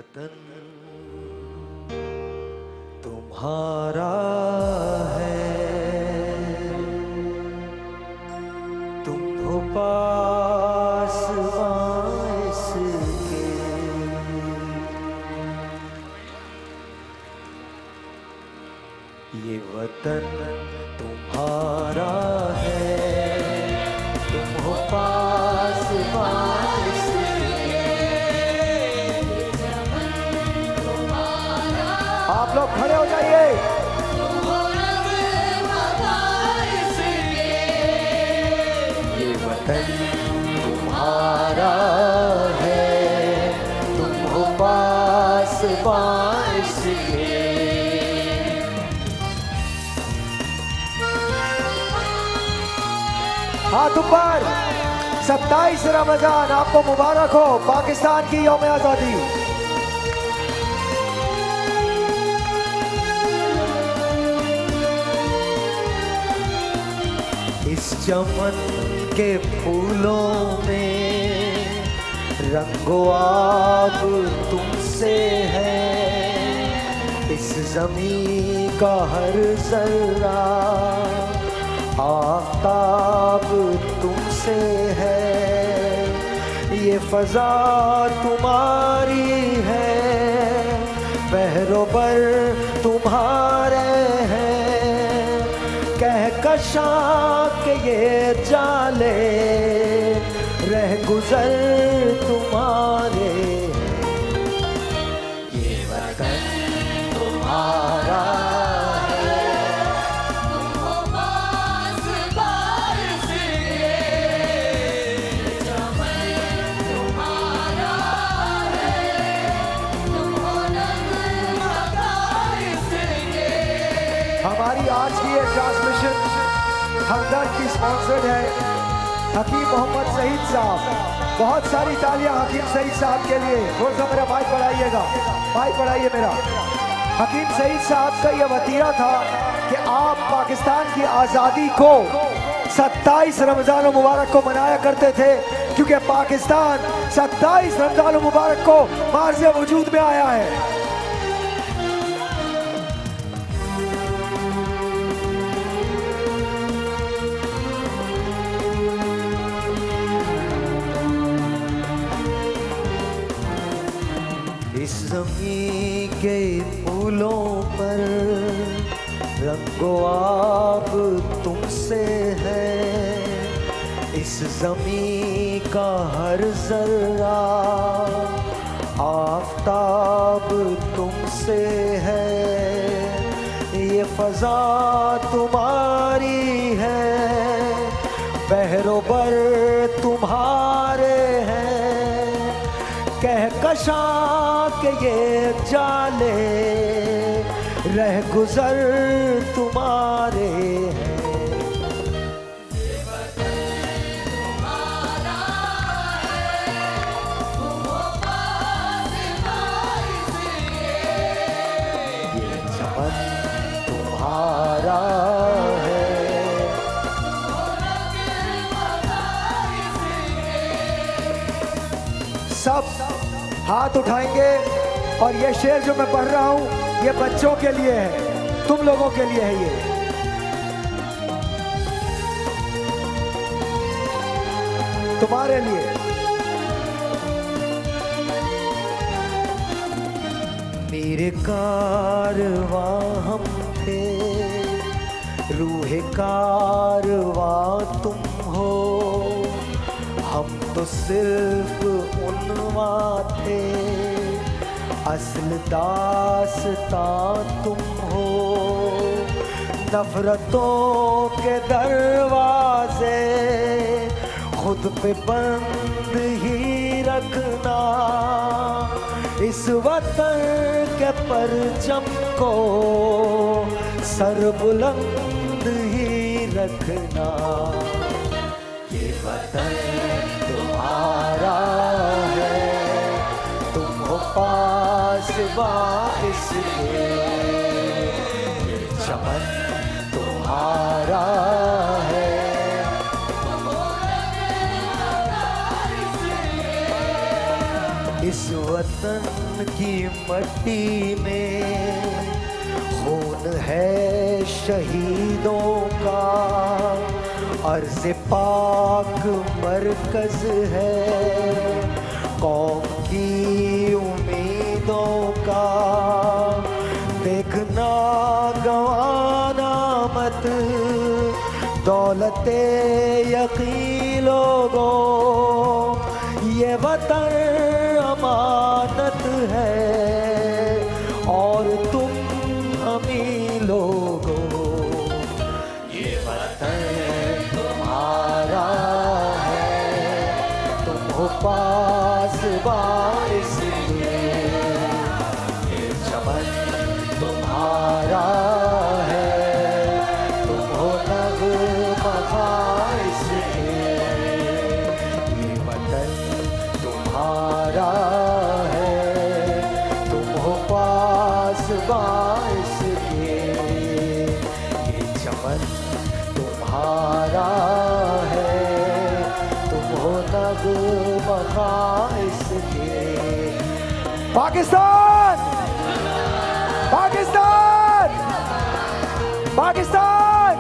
वतन तुम्हारा है, तुम हो पासवां इसके। ये वतन तुम्हारा है, तुम हो पासवां इसके। आप लोग खड़े हो जाइए। ये वतन तुम्हारा है, तुम हो पासवां इसके। हाथ ऊपर। 27 रमजान आपको मुबारक हो, पाकिस्तान की यौम आजादी। इस चमन के फूलों में रंगो आब तुमसे है, इस ज़मीं का हर जर्रा आफ़ताब तुमसे है। ये फ़ज़ा तुम्हारी है, बहरोबर तुम्हारे हैं, कहकशां के ये जाले रह गुज़र तुम्हारे हैं। ये वतन तुम्हारा है, तुम हो पासवां इसके। चमन तुम्हारा है, तुम हो नगमा इसके। हमारी आज की ये ट्रांसमिशन हमदर्द की स्पॉन्सर्ड है हकीम मोहम्मद सईद साहब। बहुत सारी तालियां हकीम सईद साहब के लिए। थोड़ा सा मेरा माइक बढ़ाइएगा, माइक बढ़ाइए मेरा। हकीम सईद साहब का यह वतीरा था कि आप पाकिस्तान की आज़ादी को 27 रमज़ान मुबारक को मनाया करते थे, क्योंकि पाकिस्तान 27 रमज़ान मुबारक को मार्ज़ वजूद में आया है। इस ज़मीं के फूलों पर रंगो आब तुमसे है, इस ज़मीं का हर जर्रा आफ़ताब तुमसे है। ये फ़ज़ा तुम्हारी है, बहरोबर तुम्हारे हैं, कहकशां के ये जाले रह गुज़र तुम्हारे हैं। ये वतन तुम्हारा है, तुम हो पासवां इसके। ये चमन तुम्हारा है, तुम हो नगमा इसके। सब हाथ उठाएंगे और ये शेर जो मैं पढ़ रहा हूं ये बच्चों के लिए है, तुम लोगों के लिए है। ये तुम्हारे लिए। मेरे कारवां हम थे, रूहे कारवां तुम हो, हम तो सिर्फ उनवां थे, असल दास्तां तुम हो। नफरतों के दरवाजे खुद पे बंद ही रखना, इस वतन के परचम को सर बुलंद ही रखना। ये वतन तुम्हारा है, तुम हो पासवां इसके। ये चमन तुम्हारा है, इस वतन की मट्टी में खून है शहीदों का, अर्ज़ पाक मरकज है कौम की उम्मीदों का। देखना गंवाना मत दौलते यकीन लोगों, ये वतन अमानत है और तुम अमीर लोगों। ये वतन तुम्हारा है, तुम हो पासबान इसलिए। ये चमन तुम्हारा है, तुम हो नगमा इसलिए। ये वतन तुम्हारा है, तुम हो पासबान इसलिए। ये चमन तुम्हारा है, तुम हो नगमा इसलिए। पाकिस्तान, पाकिस्तान, पाकिस्तान।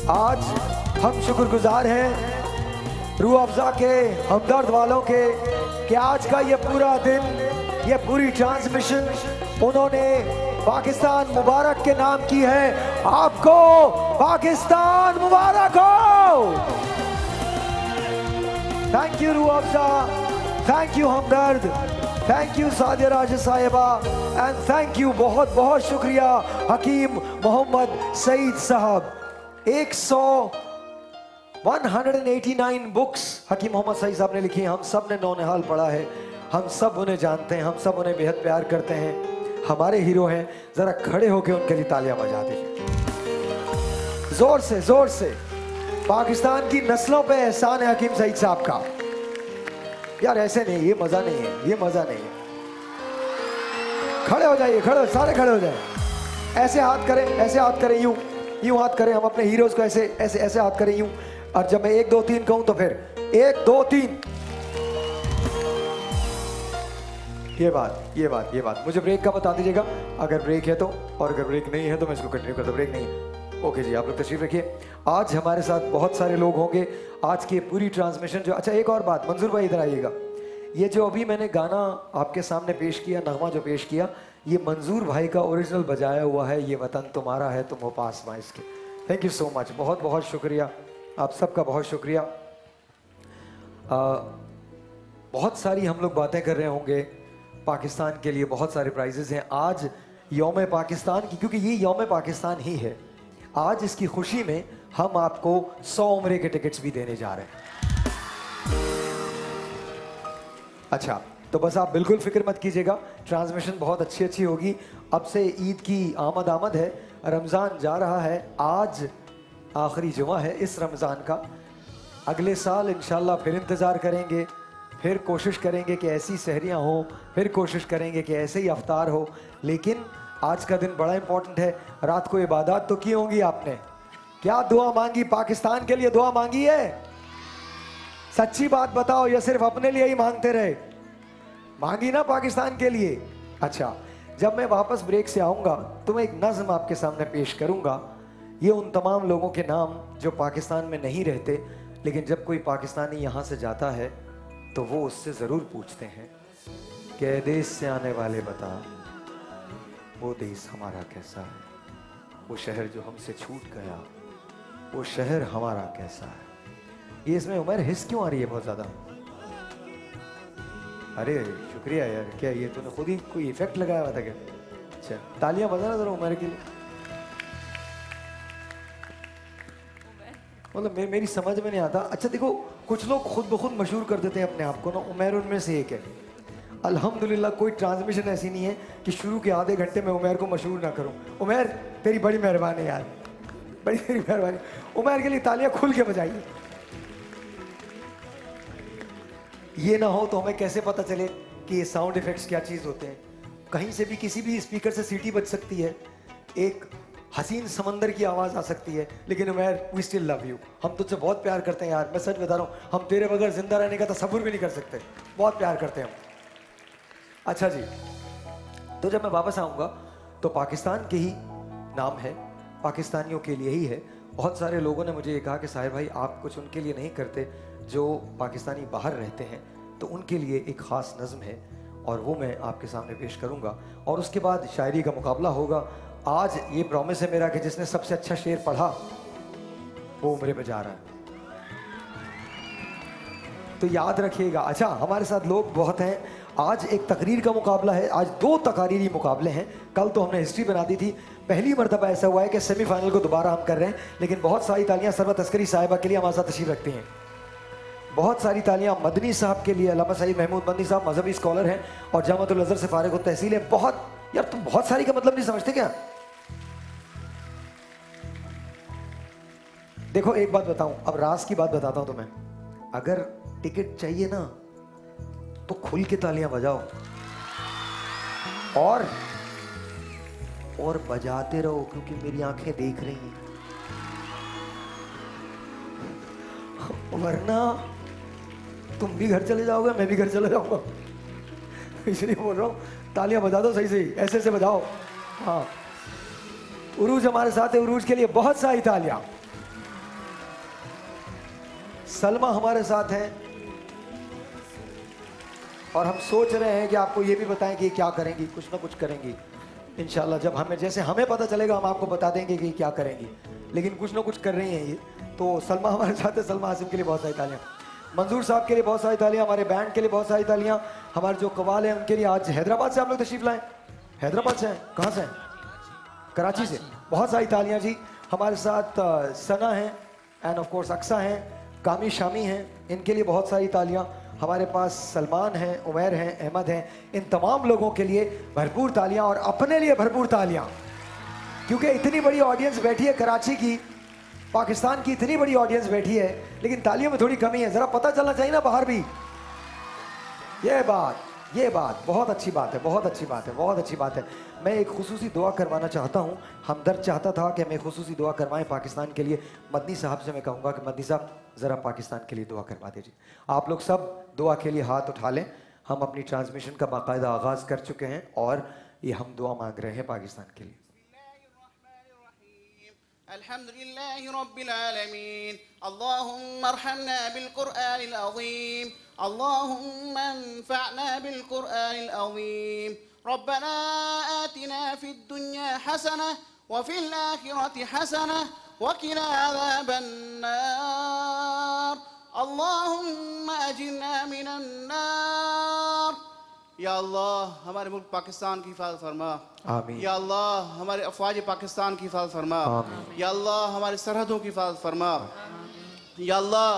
आज हम शुक्रगुजार हैं रूह अफ़ज़ा के, हमदर्द वालों के, कि आज का ये पूरा दिन, ये पूरी ट्रांसमिशन उन्होंने पाकिस्तान मुबारक के नाम की है। आपको पाकिस्तान मुबारक हो। Thank you Rooh Afza, thank you Hamdard, thank you Sadia Raja Sahiba, and thank you, बहुत बहुत शुक्रिया हकीम मोहम्मद सईद साहब। 189 बुक्स हकीम मोहम्मद सईद साहब ने लिखी हैं। हम सब ने नौनिहाल पढ़ा है, हम सब उन्हें जानते हैं, हम सब उन्हें बेहद प्यार करते हैं। हमारे हीरो हैं। जरा खड़े होकर उनके लिए तालियां बजा दीजिए जोर से, जोर से। पाकिस्तान की नस्लों पे एहसान है हकीम सईद साहब का। यार ऐसे नहीं, ये मजा नहीं है, ये मजा नहीं है। खड़े हो जाइए, खड़े, सारे खड़े हो जाए। ऐसे हाथ करें, ऐसे हाथ करें, यूं यूं हाथ करें। हम अपने हीरोज को ऐसे ऐसे ऐसे हाथ करें यूं, और जब मैं 1 2 3 कहूं तो फिर 1 2 3। ये बात मुझे ब्रेक का बता दीजिएगा अगर ब्रेक है तो, और अगर ब्रेक नहीं है तो मैं इसको कंटिन्यू करता। ब्रेक नहीं है, ओके जी, आप लोग तशरीफ रखिए। आज हमारे साथ बहुत सारे लोग होंगे आज की पूरी ट्रांसमिशन जो। अच्छा एक और बात, मंजूर भाई इधर आइएगा। ये जो अभी मैंने गाना आपके सामने पेश किया, नगमा जो पेश किया, ये मंजूर भाई का ओरिजिनल बजाया हुआ है। ये वतन तुम्हारा है, तुम हो पासबां इसके। थैंक यू सो मच, बहुत बहुत शुक्रिया, आप सबका बहुत शुक्रिया। बहुत सारी हम लोग बातें कर रहे होंगे पाकिस्तान के लिए, बहुत सारे प्राइजेस हैं आज यौम पाकिस्तान की, क्योंकि ये यौम पाकिस्तान ही है। आज इसकी खुशी में हम आपको 100 उम्रे के टिकट्स भी देने जा रहे हैं। अच्छा, तो बस आप बिल्कुल फिक्र मत कीजिएगा, ट्रांसमिशन बहुत अच्छी होगी। अब से ईद की आमद है, रमज़ान जा रहा है, आज आखिरी जुमा है इस रमज़ान का। अगले साल इंशाल्लाह फिर इंतज़ार करेंगे, फिर कोशिश करेंगे कि ऐसी सहरियाँ हों, फिर कोशिश करेंगे कि ऐसे ही अफ्तार हो। लेकिन आज का दिन बड़ा इंपॉर्टेंट है। रात को इबादत तो की होंगी आपने, क्या दुआ मांगी? पाकिस्तान के लिए दुआ मांगी है? सच्ची बात बताओ, या सिर्फ अपने लिए ही मांगते रहे? मांगी ना पाकिस्तान के लिए? अच्छा, जब मैं वापस ब्रेक से आऊँगा तो मैं एक नज़्म आपके सामने पेश करूँगा। ये उन तमाम लोगों के नाम जो पाकिस्तान में नहीं रहते, लेकिन जब कोई पाकिस्तानी यहाँ से जाता है तो वो उससे ज़रूर पूछते हैं कि देश से आने वाले बता, वो देश हमारा कैसा है, वो शहर जो हमसे छूट गया, वो शहर हमारा कैसा है। ये इसमें उमर हिस्स क्यों आ रही है बहुत ज़्यादा? अरे शुक्रिया यार, क्या ये तूने खुद ही कोई इफेक्ट लगाया हुआ था क्या? अच्छा, तालियां बजाना ज़रा उमर के लिए। मतलब मेरी समझ में नहीं आता। अच्छा देखो, कुछ लोग खुद ब खुद मशहूर कर देते हैं अपने आप को ना, उमर उनमें से एक है। अल्हम्दुलिल्लाह कोई ट्रांसमिशन ऐसी नहीं है कि शुरू के आधे घंटे में उमर को मशहूर ना करूं। उमर तेरी बड़ी मेहरबानी यार, बड़ी तेरी मेहरबानी। उमर के लिए तालियां खुल के बजाइए। ये ना हो तो हमें कैसे पता चले कि ये साउंड इफेक्ट्स क्या चीज़ होते हैं। कहीं से भी किसी भी स्पीकर से सीटी बज सकती है। एक हसीन समंदर की आवाज़ आ सकती है, लेकिन Umair we still love you. हम तुझसे बहुत प्यार करते हैं यार, मैं सच बता रहा हूँ, हम तेरे बगैर जिंदा रहने का तसव्वुर भी नहीं कर सकते, बहुत प्यार करते हैं हम। अच्छा जी, तो जब मैं वापस आऊँगा तो पाकिस्तान के ही नाम है, पाकिस्तानियों के लिए ही है। बहुत सारे लोगों ने मुझे ये कहा कि साहिर भाई आप कुछ उनके लिए नहीं करते जो पाकिस्तानी बाहर रहते हैं, तो उनके लिए एक ख़ास नज़्म है और वो मैं आपके सामने पेश करूँगा और उसके बाद शायरी का मुकाबला होगा। आज ये प्रॉमिस है मेरा कि जिसने सबसे अच्छा शेर पढ़ा वो उम्रे पे जा रहा है, तो याद रखिएगा। अच्छा, हमारे साथ लोग बहुत हैं, आज एक तकरीर का मुकाबला है, आज 2 तकारीरी मुकाबले हैं। कल तो हमने हिस्ट्री बना दी थी, पहली मरतबा ऐसा हुआ है कि सेमीफाइनल को दोबारा हम कर रहे हैं। लेकिन बहुत सारी तालियां सरवत अस्करी साहिबा के लिए हमारे साथ तशरीफ रखती हैं, बहुत सारी तालियां मदनी साहब के लिए। अल्लामा सईद महमूद मदनी साहब मजहबी स्कॉलर हैं और जामअतुल अज़हर से फारिग तहसील है। बहुत यार, तुम बहुत सारी का मतलब नहीं समझते क्या? देखो एक बात बताऊं, अब राज की बात बताता हूं तुम्हें, अगर टिकट चाहिए ना तो खुल के तालियां बजाओ और बजाते रहो, क्योंकि मेरी आंखें देख रही हैं, वरना तुम भी घर चले जाओगे, मैं भी घर चले जाऊंगा। इसलिए बोल रहा हूं तालियां बजा दो सही सही, ऐसे ऐसे बजाओ। हाँ, उरूज हमारे साथ है, उरूज के लिए बहुत सारी तालियां। सलमा हमारे साथ है और हम सोच रहे हैं कि आपको ये भी बताएं कि क्या करेंगी, कुछ ना कुछ करेंगी इंशाल्लाह। जब हमें जैसे हमें पता चलेगा हम आपको बता देंगे कि क्या करेंगी, लेकिन कुछ ना कुछ कर रही हैं ये। तो सलमा हमारे साथ है, सलमा हासिम के लिए बहुत सारी तालियां, मंजूर साहब के लिए बहुत सारी तालियां, हमारे बैंड के लिए बहुत सारी तालियां, हमारे जो कवाल हैं उनके लिए। आज हैदराबाद से आप लोग तशरीफ लाएं, हैदराबाद से हैं, कहाँ से हैं? कराची से, बहुत सारी तालियां जी। हमारे साथ सना है एंड ऑफ कोर्स अक्सा हैं, कामी शामी हैं, इनके लिए बहुत सारी तालियां। हमारे पास सलमान हैं, उमैर हैं, अहमद हैं, इन तमाम लोगों के लिए भरपूर तालियां और अपने लिए भरपूर तालियां, क्योंकि इतनी बड़ी ऑडियंस बैठी है कराची की, पाकिस्तान की इतनी बड़ी ऑडियंस बैठी है, लेकिन तालियों में थोड़ी कमी है, जरा पता चलना चाहिए ना बाहर भी। ये बात बहुत अच्छी बात है, बहुत अच्छी बात है, बहुत अच्छी बात है। मैं एक खुसूसी दुआ करवाना चाहता हूँ, हमदर्द चाहता था कि मैं खुसूसी दुआ करवाएं पाकिस्तान के लिए। मदनी साहब से मैं कहूँगा कि मदनी साहब ज़रा पाकिस्तान के लिए दुआ करवा दीजिए। आप लोग सब दुआ के लिए हाथ उठा लें, हम अपनी ट्रांसमिशन का बाकायदा आगाज़ कर चुके हैं और ये हम दुआ मांग रहे हैं पाकिस्तान के लिए। अल्हम्दुलिल्लाहि रब्बिल आलमीन, अल्लाहुम्मा अरहमना बिल कुरआनिल अज़ीम, अल्लाहुम्मा अन्फअना बिल कुरआनिल अज़ीम, रब्बना आतिना फिद दुन्या हसनह व फिल आखिरति हसनह व किना अज़ाबन नार, अल्लाहुम्मा अजिरना मिनन नार। या अल्लाह हमारे मुल्क पाकिस्तान की हिफाजत फरमा, आमीन। या अल्लाह हमारे अफवाज पाकिस्तान की हिफाजत फरमा, आमीन। या अल्लाह हमारी सरहदों की हिफाजत फरमा, या अल्लाह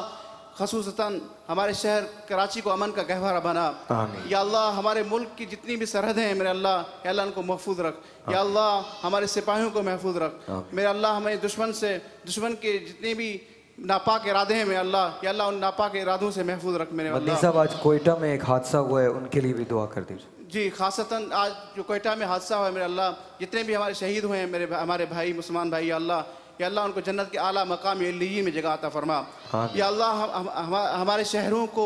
ख़ुसूसन हमारे शहर कराची को अमन का गहवारा बना, आमीन। या अल्लाह हमारे मुल्क की जितनी भी सरहदें हैं मेरे अल्लाह, या अल्लाह उनको महफूज रख, या अल्लाह हमारे सिपाहियों को महफूज रख मेरे अल्लाह। हमें दुश्मन के जितने भी नापाक इरादे हैं मेरे अल्लाह, या अल्लाह उन नापाक इरादों से महफूज रख मेरे अल्लाह। साहब आज कोयटा में एक हादसा हुआ है, उनके लिए भी दुआ कर दीजिए। जी, खासतन आज जो कोयटा में हादसा हुआ है मेरे अल्लाह, जितने भी हमारे शहीद हुए हैं हमारे भाई मुसलमान भाई, या अल्लाह, या अल्लाह उनको जन्नत के आला मकाम इल्लिय्यीन में जगह अता फरमा। या अल्लाह हमारे शहरों को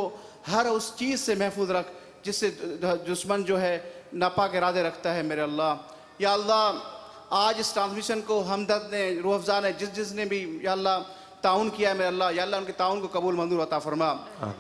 हर उस चीज़ से महफूज रख जिससे दुश्मन जो है नापाक इरादे रखता है मेरे अल्लाह। या अल्लाह आज इस ट्रांसमिशन को हमदर्द ने, रूह अफ़ज़ा ने, जिसने भी या अल्लाह ताउन किया है मेरे अल्लाह, या अल्लाह उनके ताउन को कबूल मंजूर अता फरमा।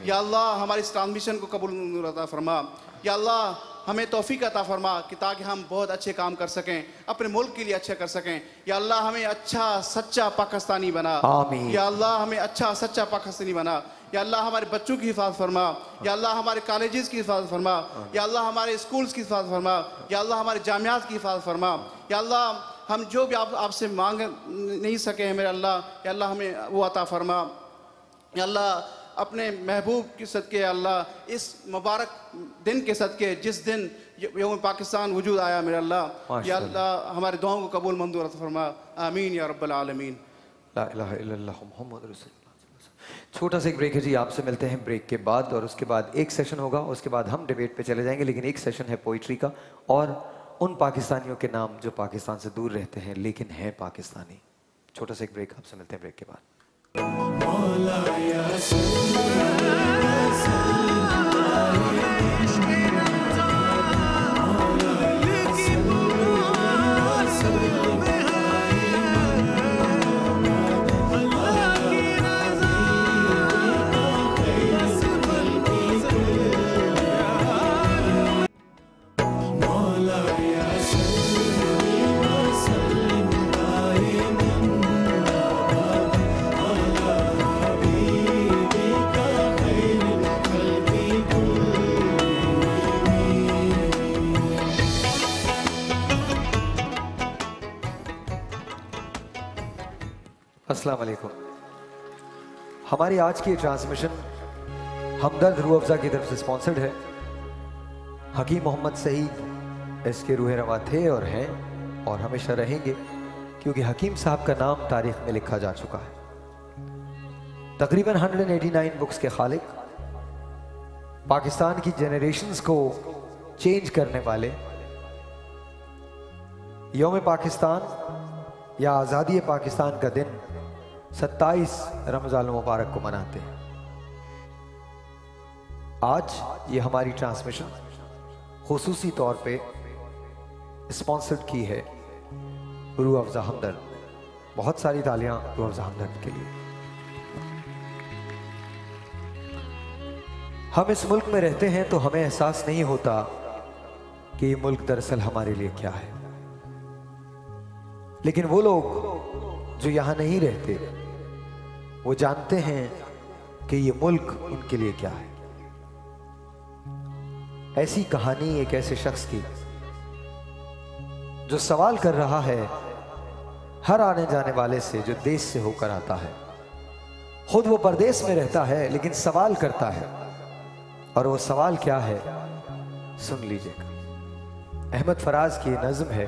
या अल्लाह हमारी इस ट्रांसमिशन को कबूल मंजूर अता फरमा। या अल्लाह हमें तौफीक अता फरमा कि ताकि हम बहुत अच्छे काम कर सकें, अपने मुल्क के लिए अच्छे कर सकें। या अल्लाह हमें अच्छा सच्चा पाकिस्तानी बना, आमीन। या अल्लाह हमें अच्छा सच्चा पाकिस्तानी बना। या अल्लाह हमारे बच्चों की हिफाजत फरमा, या अल्लाह हमारे कॉलेजेस की हिफाजत फरमा, या अल्लाह हमारे स्कूल्स की हिफाजत फरमा, या अल्लाह हमारे जामियात की हिफाजत फरमा। या अल्लाह हम जो भी आपसे मांग नहीं सके हैं मेरे अल्लाह, या अल्लाह हमें वो अता फरमा। या अल्लाह अपने महबूब के सदके, अल्लाह इस मुबारक दिन के सदके जिस दिन यौम पाकिस्तान वजूद आया मेरे अल्लाह, या अल्लाह हमारे दुआओं को कबूल मंजूर अता फरमा, आमीन या रब्बल आलमीन। ला इलाहा इल्लल्लाह मुहम्मद रसूलुल्लाह। छोटा सा एक ब्रेक है जी, आपसे मिलते हैं ब्रेक के बाद, और उसके बाद एक सेशन होगा, उसके बाद हम डिबेट पे चले जाएंगे, लेकिन एक सेशन है पोइट्री का और उन पाकिस्तानियों के नाम जो पाकिस्तान से दूर रहते हैं लेकिन हैं पाकिस्तानी। छोटा सा एक ब्रेक, आपसे मिलते हैं ब्रेक के बाद। अस्सलाम वालेकुम। हमारी आज की ट्रांसमिशन हमदर्द रूह अफ़ज़ा की तरफ से स्पॉन्सर्ड है। हकीम मोहम्मद सईद इसके रूह रवा थे और हैं और हमेशा रहेंगे, क्योंकि हकीम साहब का नाम तारीख में लिखा जा चुका है। तकरीबन 189 बुक्स के खालिक, पाकिस्तान की जनरेशन्स को चेंज करने वाले, यौम पाकिस्तान या आज़ादी पाकिस्तान का दिन 27 रमज़ान मुबारक को मनाते हैं। आज ये हमारी ट्रांसमिशन खुसूसी तौर पे स्पॉन्सर्ड की है रूह अफ़ज़ा हमदर्द। बहुत सारी तालियां रूह अफ़ज़ा हमदर्द के लिए। हम इस मुल्क में रहते हैं तो हमें एहसास नहीं होता कि ये मुल्क दरअसल हमारे लिए क्या है, लेकिन वो लोग जो यहां नहीं रहते वो जानते हैं कि ये मुल्क उनके लिए क्या है। ऐसी कहानी एक ऐसे शख्स की जो सवाल कर रहा है हर आने जाने वाले से जो देश से होकर आता है। खुद वो परदेश में रहता है लेकिन सवाल करता है, और वो सवाल क्या है सुन लीजिएगा। अहमद फराज की नज़्म है,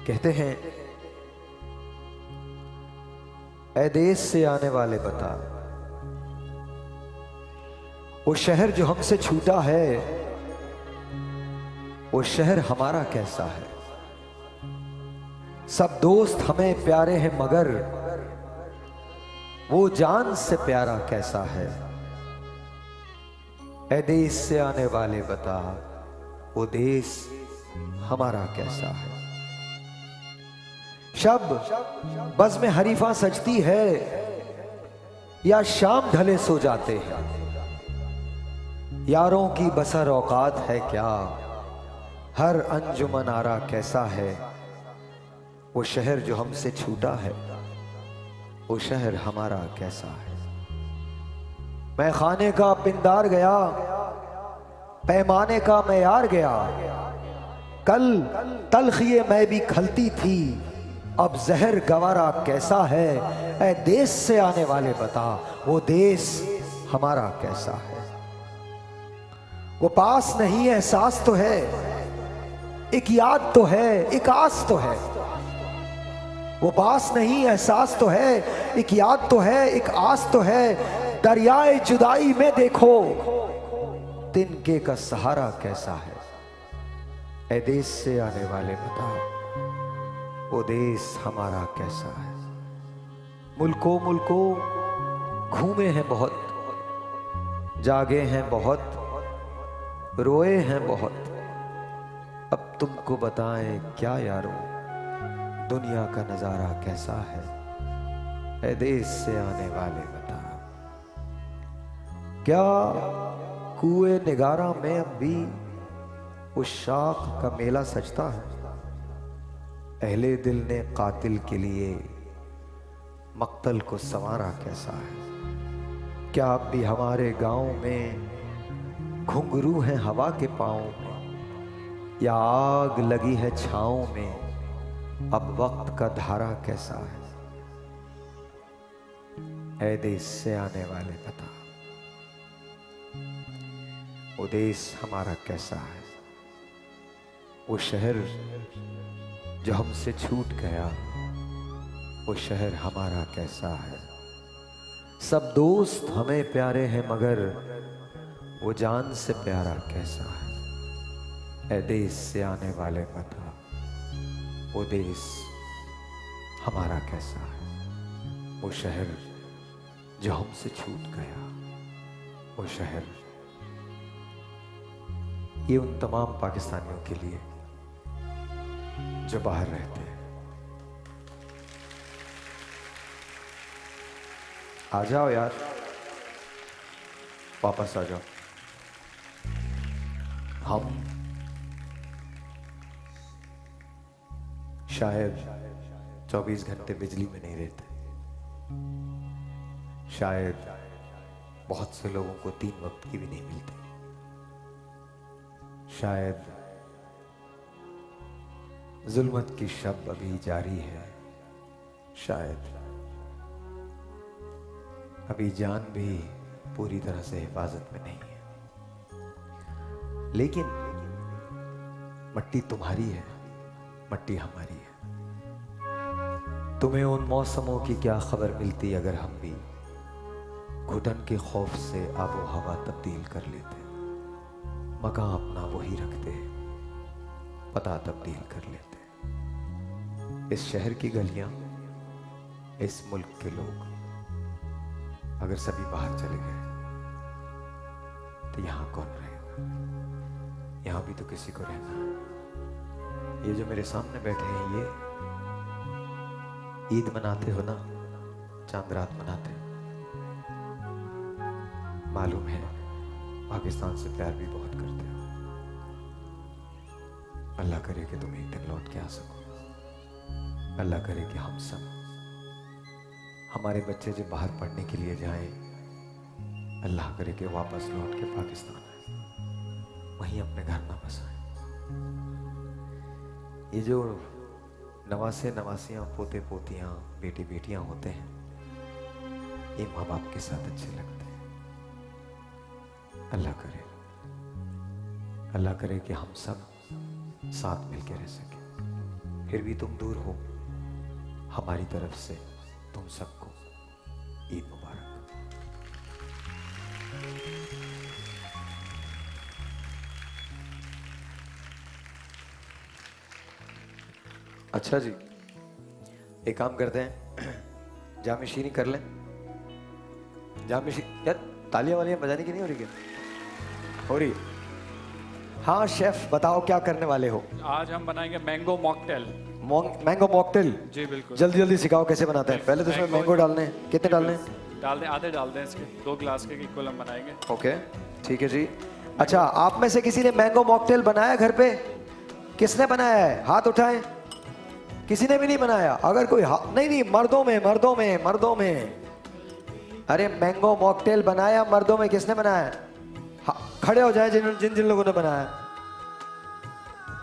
कहते हैं, ऐ देश से आने वाले बता, वो शहर जो हमसे छूटा है वो शहर हमारा कैसा है। सब दोस्त हमें प्यारे हैं मगर वो जान से प्यारा कैसा है। ऐ देश से आने वाले बता, वो देश हमारा कैसा है। शब बज़ में हरीफा सजती है या शाम ढले सो जाते हैं। यारों की बसर औकात है क्या, हर अंजुमन आरा कैसा है। वो शहर जो हमसे छूटा है वो शहर हमारा कैसा है। मैं खाने का पिंदार गया, पैमाने का मैयार गया। कल तलखिए मैं भी खलती थी, अब जहर गवारा कैसा है। ऐ देश से आने वाले बता, वो देश हमारा कैसा है। वो पास नहीं एहसास तो है, एक याद तो है, एक आस तो है। वो पास नहीं एहसास तो है, एक याद तो है, एक आस तो है। दरियाए जुदाई में देखो तिनके का सहारा कैसा है। ऐ देश से आने वाले बता, वो देश हमारा कैसा है। मुल्कों मुल्कों घूमे हैं बहुत, जागे हैं बहुत, रोए हैं बहुत। अब तुमको बताएं क्या यारों, दुनिया का नजारा कैसा है। ऐ देश से आने वाले बता, क्या कुएं निगारा में अब भी उस शाख का मेला सजता है। अहले दिल ने कातिल के लिए मक्तल को संवारा कैसा है। क्या अब भी हमारे गांव में घुंघरू हैं हवा के पाँव में, या आग लगी है छाँव में, अब वक्त का धारा कैसा है। ऐ देश से आने वाले बता, वो देश हमारा कैसा है। वो शहर जो हमसे छूट गया वो शहर हमारा कैसा है। सब दोस्त हमें प्यारे हैं मगर वो जान से प्यारा कैसा है। ए देश से आने वाले बता, वो देश हमारा कैसा है, वो शहर जो हमसे छूट गया, वो शहर। ये उन तमाम पाकिस्तानियों के लिए जो बाहर रहते हैं। आ जाओ यार, वापस आ जाओ। हम शायद 24 घंटे बिजली में नहीं रहते, शायद बहुत से लोगों को 3 वक्त की भी नहीं मिलती, शायद जुल्मत की शब अभी जारी है, शायद अभी जान भी पूरी तरह से हिफाजत में नहीं है, लेकिन मट्टी तुम्हारी है, मट्टी हमारी है। तुम्हें उन मौसमों की क्या खबर मिलती अगर हम भी घुटन के खौफ से आबो हवा तब्दील कर लेते, मकान अपना वही रखते, पता तब्दील कर लेते। इस शहर की गलियां, इस मुल्क के लोग अगर सभी बाहर चले गए तो यहां कौन रहेगा? यहां भी तो किसी को रहना है। ये जो मेरे सामने बैठे हैं, ये ईद मनाते हो ना, चांद रात मनाते, मालूम है पाकिस्तान से प्यार भी बहुत करते हो। अल्लाह करे कि तुम एक दिन लौट के आ सको। अल्लाह करे कि हम सब, हमारे बच्चे जो बाहर पढ़ने के लिए जाएं, अल्लाह करे कि वापस लौट के पाकिस्तान आए, वहीं अपने घर ना बसाएं। ये जो नवासे नवासियां, पोते पोतियां, बेटी बेटियां होते हैं, ये माँ बाप के साथ अच्छे लगते हैं। अल्लाह करे कि हम सब साथ मिलकर रह सके। फिर भी तुम दूर हो, हमारी तरफ से तुम सबको ईद मुबारक। अच्छा जी, एक काम करते हैं, जामे शीरी कर लें। जामे शीरी यार, तालियां वालियां बजाने की नहीं हो रही क्या? हो रही? हाँ शेफ, बताओ क्या करने वाले हो? आज हम बनाएंगे मैंगो मॉकटेल। Mango mocktail? जी बिल्कुल। जल्दी जल्दी सिखाओ कैसे बनाते हैं। पहले तो इसमें मैंगो डालने हैं, कितने डालने हैं? डाल दें, आधे डाल दें इसके, 2 गिलास के इक्वल हम बनाएंगे। ओके ठीक है जी। अच्छा, आप में से किसी ने मैंगो मॉकटेल बनाया घर पे? किसने बनाया है? हाथ उठाएं। किसी ने भी नहीं बनाया? अगर कोई नहीं, मर्दों में अरे मैंगो मॉकटेल बनाया मर्दों में, किसने बनाया? खड़े हो जाए जिन जिन लोगों ने बनाया,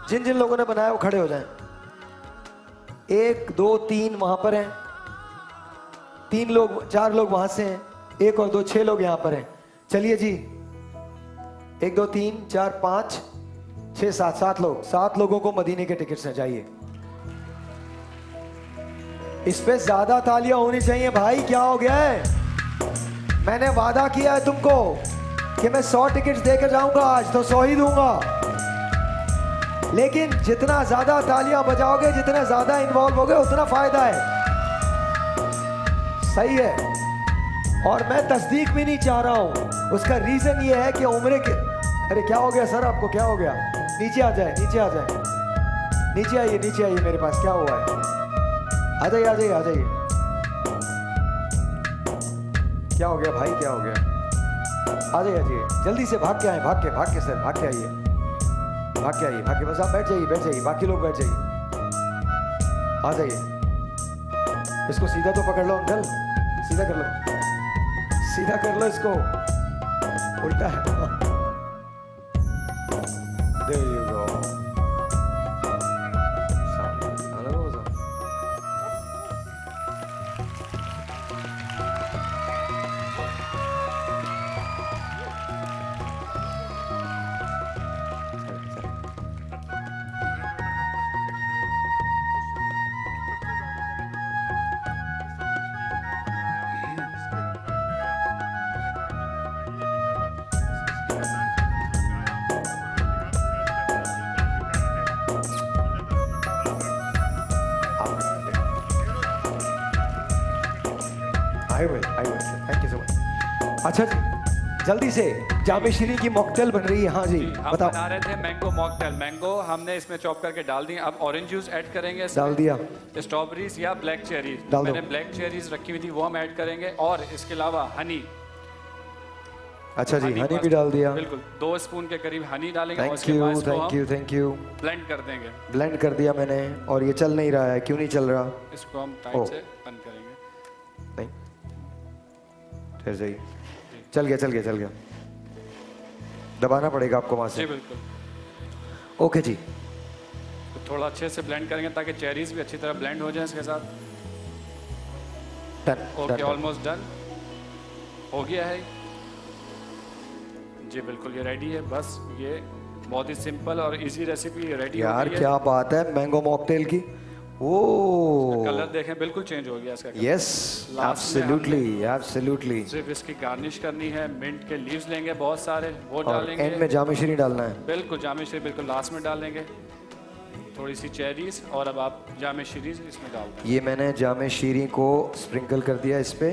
जिन लोगों ने बनाया वो खड़े हो जाएं। 1 2 3 वहां पर हैं, 3 लोग, 4 लोग वहां से हैं, 1 और 2 6 लोग यहां पर हैं। चलिए जी, 1 2 3 4 5 6 7 लोग, 7 लोगों को मदीने के टिकट्स हैं। जाइए, इस पे ज्यादा तालियां होनी चाहिए भाई। क्या हो गया है? मैंने वादा किया है तुमको कि मैं 100 टिकट्स देकर जाऊंगा, आज तो 100 ही दूंगा। लेकिन जितना ज्यादा तालियां बजाओगे, जितना ज्यादा इन्वॉल्व होगे, उतना फायदा है। सही है। और मैं तस्दीक भी नहीं चाह रहा हूं। उसका रीजन ये है कि उम्र के, अरे क्या हो गया सर, आपको क्या हो गया? नीचे आ जाए, नीचे आ जाए, नीचे आइए, नीचे आइए, मेरे पास क्या हुआ है? आ जाइए, आ जाइए, आ जाइए। क्या हो गया भाई, क्या हो गया? आ जाइए, आ जाइए, जल्दी से भाग के आए, भाग के सर, भाग के आइए, भाग के आइए, भाग के। बस आप बैठ जाइए, बाकी लोग बैठ जाइए, आ जाइए। इसको सीधा तो पकड़ लो अंकल, सीधा कर लो, सीधा कर लो इसको, उल्टा है। There you go. अच्छा जल्दी से जामे शीरी की मॉकटेल बन रही है। हाँ जी हम बताओ। बना रहे थे मैंगो मॉकटेल। मैंगो हमने इसमें चॉप करके डाल दी। अब ऑरेंज जूस ऐड करेंगे इसमें। डाल दिया। स्ट्रॉबेरीज या ब्लैक चेरीज, डाल दो। मैंने ब्लैक चेरीज रखी हुई थी वो हम ऐड करेंगे, और इसके अलावा हनी। अच्छा जी हनी भी मस्ट, डाल दिया। बिल्कुल 2 स्पून के करीब हनी डालेंगे। Thank you thank you thank you. Blend कर देंगे। ब्लेंड कर दिया मैंने, और ये चल नहीं रहा है, क्यों नहीं चल रहा? इसको हम टाइट से बंद करेंगे। नहीं ठहर जाइए, चल गया चल गया चल गया। दबाना पड़ेगा आपको वहां से। जी बिल्कुल। ओके जी, तो थोड़ा अच्छे से ब्लेंड करेंगे ताकि चेरीज भी अच्छी तरह ब्लेंड हो जाए इसके साथ। डन। ओके ऑलमोस्ट डन हो गया है जी। बिल्कुल ये रेडी है। बस ये बहुत ही सिंपल और इजी रेसिपी रेडी हो गई है। क्या बात है मैंगो मॉकटेल की। ओ कलर देखें बिल्कुल चेंज हो गया इसका। Yes absolutely absolutely. सिर्फ इसकी गार्निश करनी है। मिंट के लीव्स लेंगे बहुत सारे, वो डालेंगे। एंड में जामे शीरी डालना है। बिल्कुल जामे शीरी बिल्कुल लास्ट में डालेंगे। थोड़ी सी चेरीज, और अब आप जामे शीरी इसमें डाल दें। ये मैंने जामे शीरी को स्प्रिंकल कर दिया इस पे,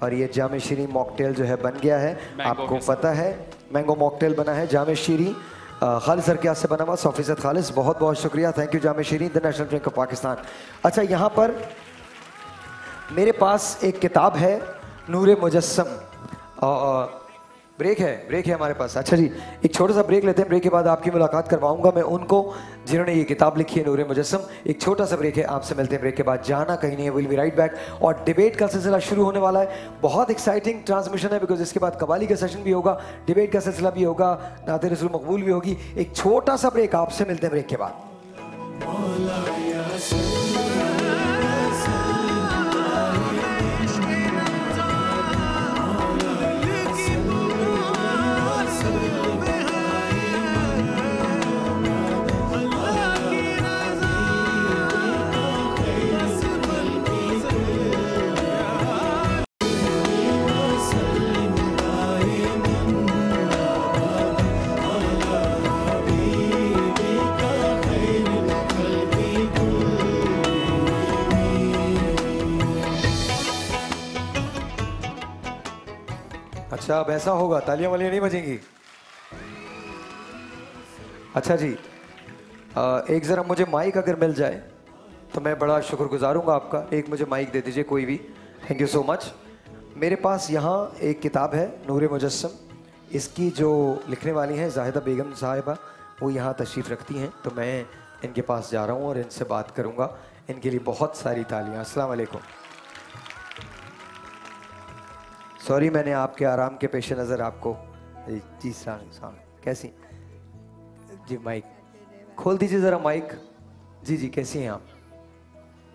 और ये जामे शीरी मॉकटेल जो है बन गया है। आपको पता है मैंगो मॉकटेल बना है जामे शीरी खालिद सर के हाथ से बना हुआ, 100% खालिद। बहुत बहुत शुक्रिया, thank you Jame Shirin, the national drink of Pakistan. अच्छा यहाँ पर मेरे पास एक किताब है नूरे मुजस्सम। ब्रेक है हमारे पास। अच्छा जी एक छोटा सा ब्रेक लेते हैं। ब्रेक के बाद आपकी मुलाकात करवाऊंगा मैं उनको जिन्होंने ये किताब लिखी है नूरे मुजस्सम। एक छोटा सा ब्रेक है, आपसे मिलते हैं ब्रेक के बाद। जाना कहीं नहीं है, विल बी राइट बैक। और डिबेट का सिलसिला शुरू होने वाला है। बहुत एक्साइटिंग ट्रांसमिशन है, बिकॉज इसके बाद कवाली का सेशन भी होगा, डिबेट का सिलसिला भी होगा, नाते रसूल मकबूल भी होगी। एक छोटा सा ब्रेक, आपसे मिलते हैं ब्रेक के बाद। अच्छा अब ऐसा होगा, तालियां वालियां नहीं बजेंगी। अच्छा जी एक ज़रा मुझे माइक अगर मिल जाए तो मैं बड़ा शुक्रगुजार हूँगा आपका। एक मुझे माइक दे दीजिए कोई भी। Thank you so much. मेरे पास यहाँ एक किताब है नूरे मुजस्सम। इसकी जो लिखने वाली हैं जाहिदा बेगम साहिबा, वो यहाँ तशरीफ़ रखती हैं, तो मैं इनके पास जा रहा हूँ और इनसे बात करूँगा। इनके लिए बहुत सारी तालियाँ। अस्सलाम वालेकुम। सॉरी मैंने आपके आराम के पेश नज़र आपको जी सलाम कैसी जी। माइक खोल दीजिए ज़रा माइक। जी जी कैसी हैं आप?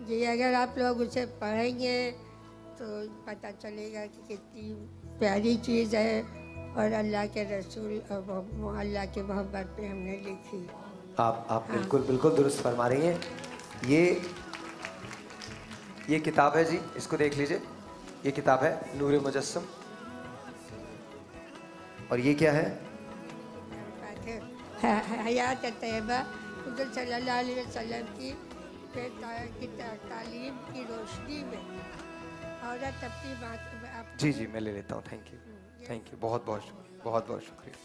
जी अगर आप लोग उसे पढ़ेंगे तो पता चलेगा कि कितनी प्यारी चीज़ है, और अल्लाह के रसूल और अल्लाह की मोहब्बत में हमने लिखी। आप हाँ। बिल्कुल बिल्कुल दुरुस्त फरमा रही हैं। ये किताब है जी, इसको देख लीजिए। ये किताब है नूरे मुजस्सम। और ये क्या है? हयात तैयबा हुज़ूर सल्लल्लाहु अलैहि वसल्लम की तालीम की रोशनी में औरत अपनी बात। जी जी मैं ले लेता हूँ। थैंक यू बहुत बहुत शुक्रिया।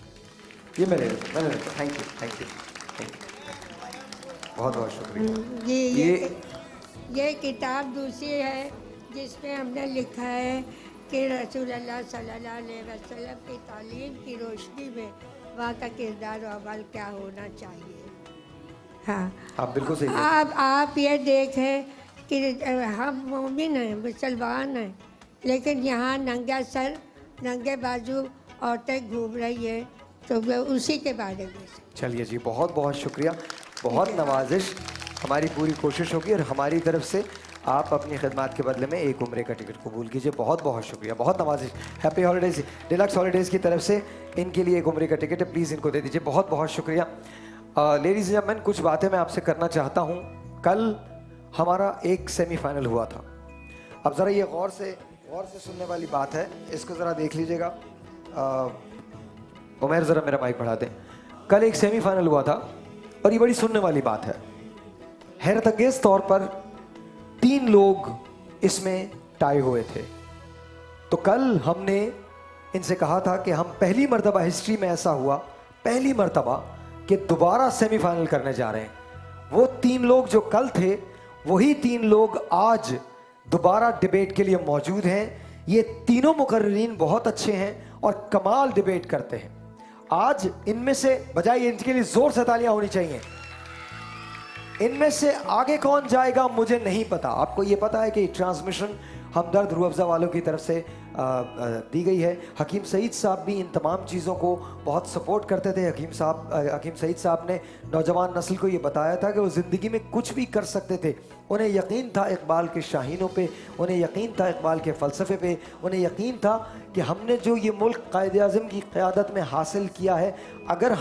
ये मैं ले लेता हूँ। थैंक यू बहुत बहुत शुक्रिया। ये किताब दूसरी है जिसमें हमने लिखा है कि रसूलुल्लाह सल्लल्लाहु अलैहि वसल्लम की तालीम की रोशनी में वहाँ का किरदार और अमल क्या होना चाहिए। हाँ आप बिल्कुल सही। आप ये देखें कि हम मोमिन हैं, मुसलमान हैं, लेकिन यहाँ नंगा सर नंगे बाजू औरतें घूम रही है, तो वो उसी के बारे में। चलिए जी बहुत बहुत शुक्रिया, बहुत नवाजिश। हमारी पूरी कोशिश होगी और हमारी तरफ से आप अपनी खिदमत के बदले में एक उम्रे का टिकट कबूल कीजिए। बहुत बहुत शुक्रिया, बहुत नवाजिश। हैप्पी हॉलीडेज़, डिलक्स हॉलीडेज़ की तरफ से इनके लिए एक उम्रे का टिकट है, प्लीज़ इनको दे दीजिए। बहुत बहुत शुक्रिया। लेडीज़ एंड जेंटलमैन, कुछ बातें मैं आपसे करना चाहता हूँ। कल हमारा एक सेमीफाइनल हुआ था। अब ज़रा ये गौर से सुनने वाली बात है, इसको ज़रा देख लीजिएगा। उमर ज़रा मेरा माइक बढ़ा दें। कल एक सेमीफाइनल हुआ था और ये बड़ी सुनने वाली बात है। हैरत अंगेज़ तौर पर 3 लोग इसमें टाई हुए थे। तो कल हमने इनसे कहा था कि हम पहली मर्तबा हिस्ट्री में ऐसा हुआ, पहली मर्तबा कि दोबारा सेमीफाइनल करने जा रहे हैं। वो 3 लोग जो कल थे वही 3 लोग आज दोबारा डिबेट के लिए मौजूद हैं। ये तीनों मुकर्रिरीन बहुत अच्छे हैं और कमाल डिबेट करते हैं। आज इनमें से, बजाय इनके लिए जोर से तालियां होनी चाहिए, इनमें से आगे कौन जाएगा मुझे नहीं पता। आपको ये पता है कि ट्रांसमिशन हमदर्द रूह अफ़ज़ा वालों की तरफ से दी गई है। हकीम सईद साहब भी इन तमाम चीज़ों को बहुत सपोर्ट करते थे। हकीम सईद साहब ने नौजवान नस्ल को ये बताया था कि वो ज़िंदगी में कुछ भी कर सकते थे। उन्हें यकीन था इकबाल के शाहीनों पे, उन्हें यकीन था इकबाल के फ़लसफ़े पे, उन्हें यकीन था कि हमने जो ये मुल्क कायद-ए-आज़म की क़यादत में हासिल किया है, अगर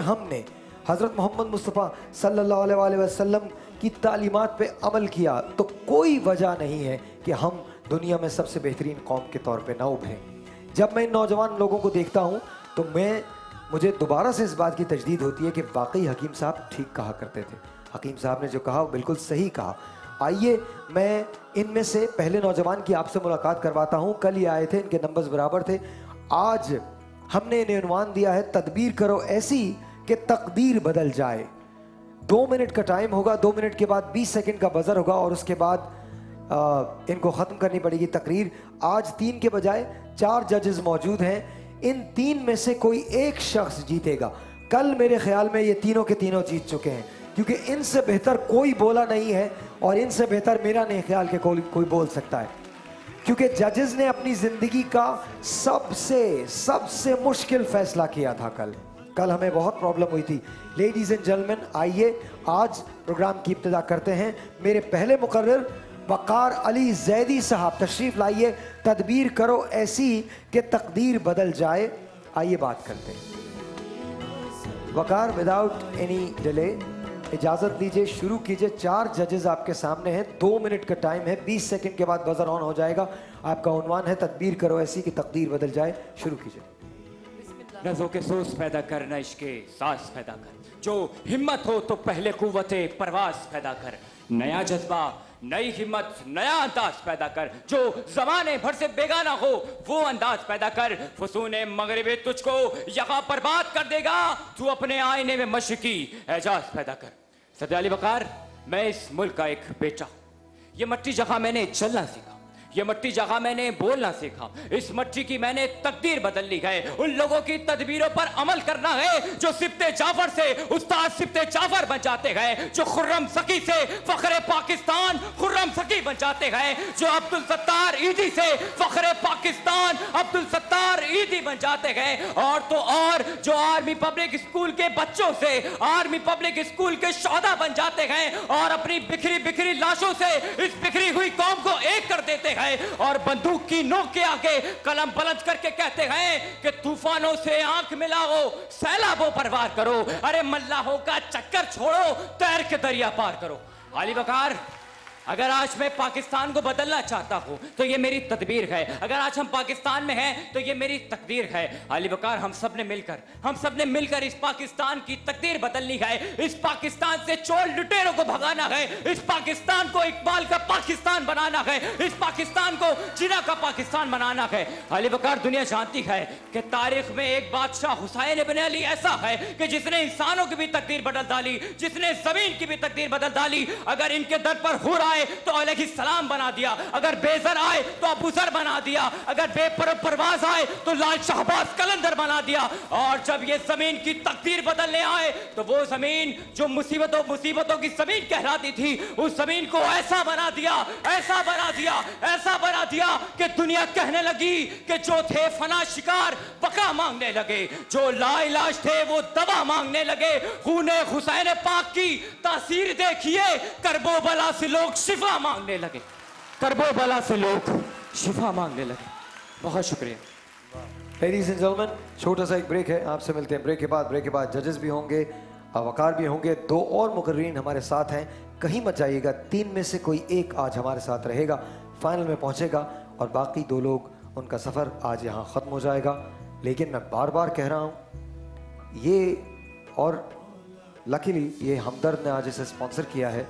हमने हज़रत मोहम्मद मुस्तफ़ा सल्लल्लाहु अलैहि वसल्लम की तालीमात पे अमल किया तो कोई वजह नहीं है कि हम दुनिया में सबसे बेहतरीन कौम के तौर पे ना उभरें। जब मैं इन नौजवान लोगों को देखता हूँ तो मुझे दोबारा से इस बात की तजदीद होती है कि वाकई हकीम साहब ठीक कहा करते थे। हकीम साहब ने जो कहा वो बिल्कुल सही कहा। आइए मैं इनमें से पहले नौजवान की आपसे मुलाकात करवाता हूँ। कल ये आए थे, इनके नंबर्स बराबर थे। आज हमने इन्हें उन्वान दिया है तदबीर करो ऐसी कि तकदीर बदल जाए। 2 मिनट का टाइम होगा, 2 मिनट के बाद 20 सेकंड का बजर होगा और उसके बाद इनको ख़त्म करनी पड़ेगी तकरीर। आज 3 के बजाय 4 जजेस मौजूद हैं। इन 3 में से कोई एक शख्स जीतेगा। कल मेरे ख्याल में ये तीनों के तीनों जीत चुके हैं, क्योंकि इनसे बेहतर कोई बोला नहीं है और इनसे बेहतर मेरा नहीं ख्याल कि कोई बोल सकता है, क्योंकि जजेस ने अपनी ज़िंदगी का सबसे मुश्किल फ़ैसला किया था। कल हमें बहुत प्रॉब्लम हुई थी। लेडीज़ एंड जेंटलमैन, आइए आज प्रोग्राम की इब्तिदा करते हैं। मेरे पहले मुकर्रर वक़ार अली ज़ैदी साहब तशरीफ़ लाइए। तदबीर करो ऐसी कि तकदीर बदल जाए। आइए बात करते हैं। वक़ार, विदाउट एनी डिले इजाज़त दीजिए, शुरू कीजिए। 4 जजेस आपके सामने हैं, 2 मिनट का टाइम है, 20 सेकंड के बाद बजर ऑन हो जाएगा। आपका उन्वान है तदबीर करो ऐसी कि तकदीर बदल जाए। शुरू कीजिए। नज़ों के सोच पैदा कर, न इश्क़े सांस पैदा कर। जो हिम्मत हो तो पहले कुव्वते परवास पैदा कर। नया जज्बा, नई हिम्मत, नया अंदाज पैदा कर। जो ज़माने भर से बेगाना हो वो अंदाज पैदा कर। फसूने मगरिबे तुझको यहाँ बर्बाद कर देगा। तू अपने आईने में मशरिकी एजाज पैदा कर। सदर अली वक़ार, मैं इस मुल्क का एक बेटा। ये मट्टी जगह मैंने चलना सीखा, ये मट्टी जगह मैंने बोलना सीखा। इस मट्टी की मैंने तकदीर बदल ली है। उन लोगों की तदबीरों पर अमल करना है जो सिफ्ते जाफर से उस्ताद सिफ्ते जाफर बन जाते हैं, जो खुर्रम सकी से फखरे पाकिस्तान खुर्रम सकी बन जाते हैं, जो अब्दुल सत्तार ईदी से फखरे पाकिस्तान अब्दुल सत्तार ईदी बन जाते हैं। और तो और जो आर्मी पब्लिक स्कूल के बच्चों से आर्मी पब्लिक स्कूल के शोहदा बन जाते हैं और अपनी बिखरी बिखरी लाशों से इस बिखरी हुई कौम को एक कर देते हैं और बंदूक की नोक के आगे कलम बुलंद करके कहते हैं कि तूफानों से आंख मिलाओ, सैलाबों पर वार करो। अरे मल्लाहों का चक्कर छोड़ो, तैर के दरिया पार करो। अली वक़ार, अगर आज मैं पाकिस्तान को बदलना चाहता हूं तो ये मेरी तदबीर है। अगर आज हम पाकिस्तान में हैं तो ये मेरी तकदीर है। अली वक़ार, हम सब ने मिलकर इस पाकिस्तान की तकदीर बदलनी है। इस पाकिस्तान से चोर लुटेरों को भगाना है। इस पाकिस्तान को इकबाल का पाकिस्तान बनाना है। इस पाकिस्तान को जिना का पाकिस्तान बनाना है। अली वक़ार, दुनिया जानती है कि तारीख में एक बादशाह हुसैन इब्न अली ऐसा है कि जिसने इंसानों की भी तकदीर बदल डाली, जिसने जमीन की भी तकदीर बदल डाली। अगर इनके दर पर हुर आए तो अलैहिस्सलाम बना दिया, अगर बेज़र आए तो अबूज़र बना दिया, अगर बेपरवाज आए तो लाल शहबाज कलंदर बना दिया। और जब ये जमीन की तकदीर बदलने आए तो वो जमीन जो मुसीबतों की जमीन कहलाती थी, उस जमीन को ऐसा बना दिया कि दुनिया कहने लगी कि जो थे फना शिकार बका मांगने लगे, जो लाइलाज थे वो दवा मांगने लगे। खूने हुसैन पाक की तासीर देखिए, करबो बला से लोग शिफा मांगने लगे, करबो बला से लोग शिफा मांगने लगे। बहुत शुक्रिया। लेडीज एंड जेंटलमैन, छोटा सा एक ब्रेक है, आपसे मिलते हैं ब्रेक के बाद जजेस भी होंगे, वक़ार भी होंगे, 2 और मुकर्रीन हमारे साथ हैं। कहीं मत जाइएगा, 3 में से कोई एक आज हमारे साथ रहेगा, फाइनल में पहुंचेगा और बाकी 2 लोग, उनका सफ़र आज यहाँ ख़त्म हो जाएगा। लेकिन मैं बार बार कह रहा हूँ ये, और लकीली ये हमदर्द ने आज इसे स्पॉन्सर किया है।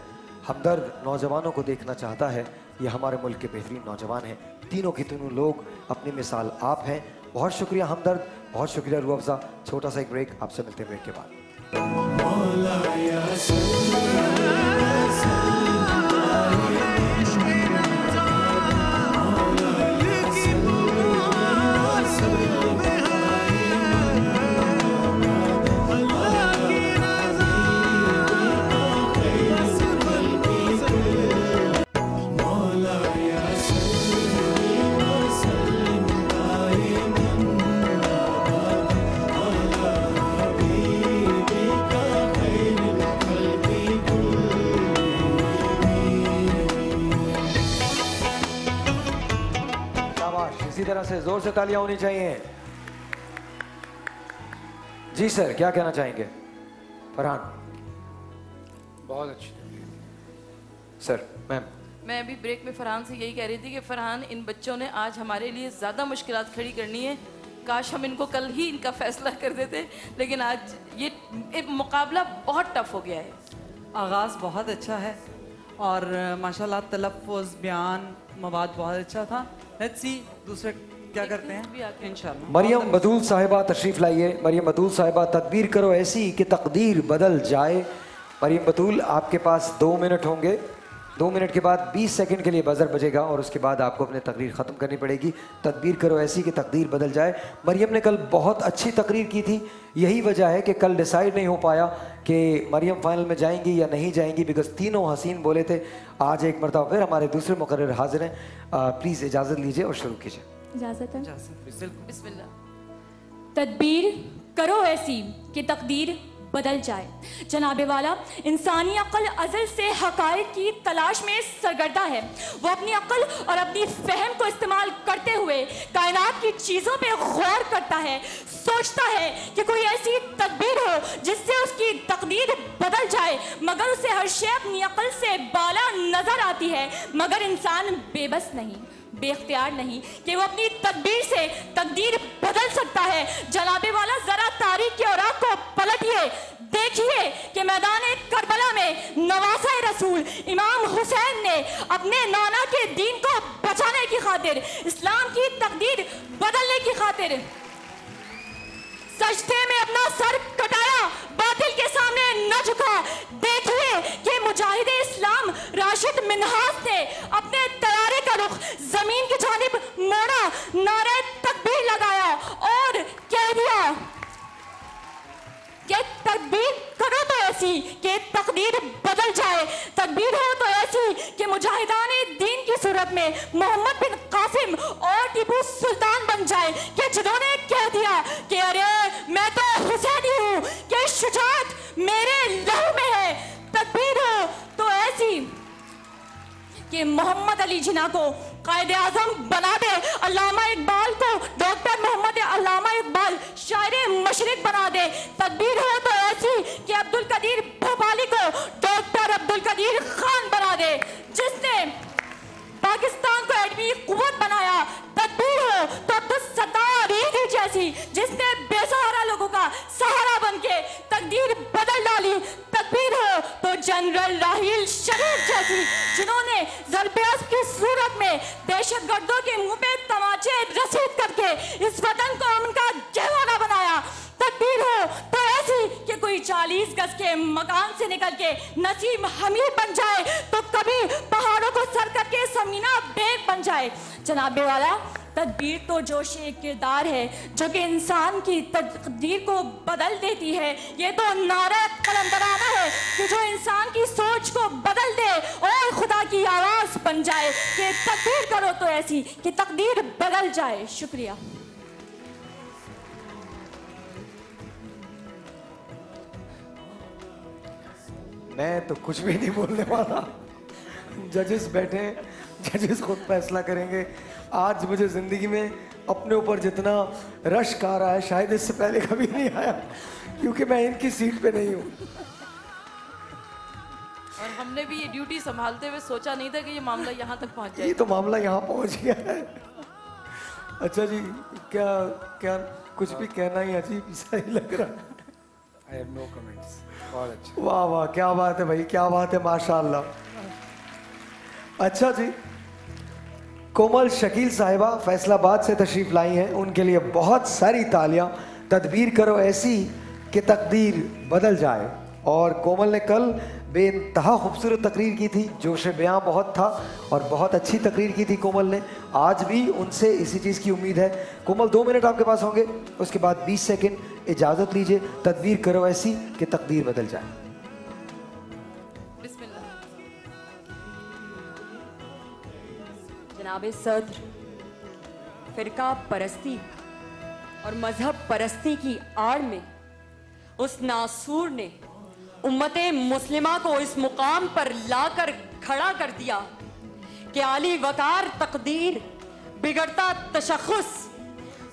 हमदर्द नौजवानों को देखना चाहता है ये हमारे मुल्क के बेहतरीन नौजवान हैं। तीनों के तीनों लोग अपनी मिसाल आप हैं। बहुत शुक्रिया हमदर्द, बहुत शुक्रिया रूह अफ़ज़ा। छोटा सा एक ब्रेक, आपसे मिलते हैं ब्रेक के बाद। इसी तरह से जोर से तालियां होनी चाहिए। जी सर, क्या कहना चाहेंगे? फरहान। बहुत अच्छी। सर। मैम। मैं अभी ब्रेक में फरहान से यही कह रही थी कि फरहान, इन बच्चों ने आज हमारे लिए ज़्यादा मुश्किलात खड़ी करनी है। काश हम इनको कल ही इनका फैसला कर देते, लेकिन आज ये मुकाबला बहुत टफ हो गया है। आगाज़ बहुत अच्छा है और माशाल्लाह तलफ़्फ़ुज़, बयान, मवाद बहुत अच्छा था। लेट्स सी दूसरे क्या करते हैं इंशाल्लाह। मरियम बतूल साहिबा तशरीफ लाइए। मरियम बतूल साहिबा, तदबीर करो ऐसी कि तकदीर बदल जाए। मरियम बतूल, आपके पास 2 मिनट होंगे। 2 मिनट के बाद 20 सेकंड के लिए बजर बजेगा और उसके बाद आपको अपनी तकरीर ख़त्म करनी पड़ेगी। तदबीर करो ऐसी कि तकदीर बदल जाए। मरियम ने कल बहुत अच्छी तकरीर की थी, यही वजह है कि कल डिसाइड नहीं हो पाया कि मरियम फाइनल में जाएंगी या नहीं जाएंगी, बिकॉज तीनों हसीन बोले थे। आज एक मरतबा फिर हमारे दूसरे मुकर्रर हाजिर हैं। प्लीज़ इजाज़त लीजिए और शुरू कीजिए। इजाज़त है? बिस्मिल्लाह। तदबीर करो ऐसी कि तकदीर बदल जाए। जनाबे वाला, इंसानी अक्ल अज़ल से हक़ाइक़ की तलाश में सरगर्दा है। वो अपनी अक्ल और अपनी फहम को इस्तेमाल करते हुए कायनात की चीज़ों पे गौर करता है, सोचता है कि कोई ऐसी तदबीर हो जिससे उसकी तकदीर बदल जाए, मगर उसे हर शय अपनी अक्ल से बाला नज़र आती है। मगर इंसान बेबस नहीं, बेख्तियार नहीं कि वो अपनी तदबीर से तकदीर बदल सकता है। जनाबे वाला, जरा तारीख के औराक को पलटिए, देखिए कि मैदान करबला में नवासा रसूल इमाम हुसैन ने अपने नाना के दीन को बचाने की खातिर, इस्लाम की तकदीर बदलने की खातिर सजदे में अपना सर कटाया, बातिल के सामने न झुका। देखिए कि मुजाहिद इस्लाम राशिद मिन्हास ने अपने तैयारे का रुख जमीन की जानिब मोड़ा, नारे तकबीर लगाया और कह दिया कि तकबीर करो तो ऐसी कि तकदीर बदल जाए। तकबीर हो तो ऐसी कि मुजाहिदाने दीन की सूरत में मोहम्मद बिन कासिम और टीपू सुल्तान बन जाए, कि जिन्होंने कह दिया कि अरे मैं तो हुसैनी हूँ, कि शुजाअत मेरे लहू में है। तकबीर हो तो ऐसी कि मोहम्मद अली जिन्ना को कायदे आज़म बना दे, अल्लामा इकबाल को डॉक्टर मोहम्मद अल्लामा इकबाल शायर मशरिक बना दे। तकबीर हो तो ऐसी कि अब्दुल कदीर भोपाली को डॉक्टर अब्दुल कदीर खान बना दे, जिसने पाकिस्तान को एटमी कुव्वत बनाया। तकबीर हो तो अब्दुल सत्तार ईदी जैसी, जिसने बेसहारा लोगों का सहारा बनके तकदीर बदल डाली। तकबीर हो तो जनरल राहील शरीफ जैसी, जिन्होंने ज़रबेस की सूरत में दहशतगर्दों के मुंह पे तमाचे रसीद करके इस वतन को उनका गहवाना बनाया। तकबीर हो तो ऐसी कि कोई 40 गज के मकान से निकल के नसीम हमीद बन जाए, तो कभी पहाड़ों को सर करके समीना बेग बन जाए। जनाबे वाला, तदबीर तो जोशे किरदार है जो कि इंसान की तकदीर को बदल देती है। ये तो नारा कलंदराना है कि जो इंसान की सोच को बदल दे और खुदा की आवाज़ बन जाए, कि तकदीर करो तो ऐसी कि तकदीर बदल जाए। शुक्रिया। मैं तो कुछ भी नहीं बोलने वाला। जजेस बैठे हैं, जजेस खुद फैसला करेंगे। आज मुझे ज़िंदगी में अपने ऊपर जितना रश्क आ रहा है शायद इससे पहले कभी नहीं आया, क्योंकि मैं इनकी सीट पे नहीं हूँ। और हमने भी ये ड्यूटी संभालते हुए सोचा नहीं था कि ये मामला यहाँ तक पहुँच जाए। ये तो मामला यहाँ पहुँच गया है। अच्छा जी, क्या क्या कुछ भी कहना ही अजीब सा ही लग रहा है। I have no comments. बहुत अच्छा। वाह वाह, क्या बात है भाई, क्या बात है, माशाल्लाह। अच्छा जी, कोमल शकील साहिबा फैसलाबाद से तशरीफ लाई हैं, उनके लिए बहुत सारी तालियां। तदबीर करो ऐसी कि तकदीर बदल जाए। और कोमल ने कल बेइंतहा खूबसूरत तकरीर की थी, जोश बयां बहुत था और बहुत अच्छी तकरीर की थी कोमल ने। आज भी उनसे इसी चीज़ की उम्मीद है। कोमल 2 मिनट आपके पास होंगे, उसके बाद 20 सेकंड इजाज़त लीजिए। तदबीर करो ऐसी कि तकदीर बदल जाए। जनाबे सद्र, फिरका परस्ती और मजहब परस्ती की आड़ में उस नासूर ने उम्मते मुस्लिमा को इस मुकाम पर लाकर खड़ा कर दिया कि आली वकार तकदीर, बिगड़ता तशख़्ख़ुस,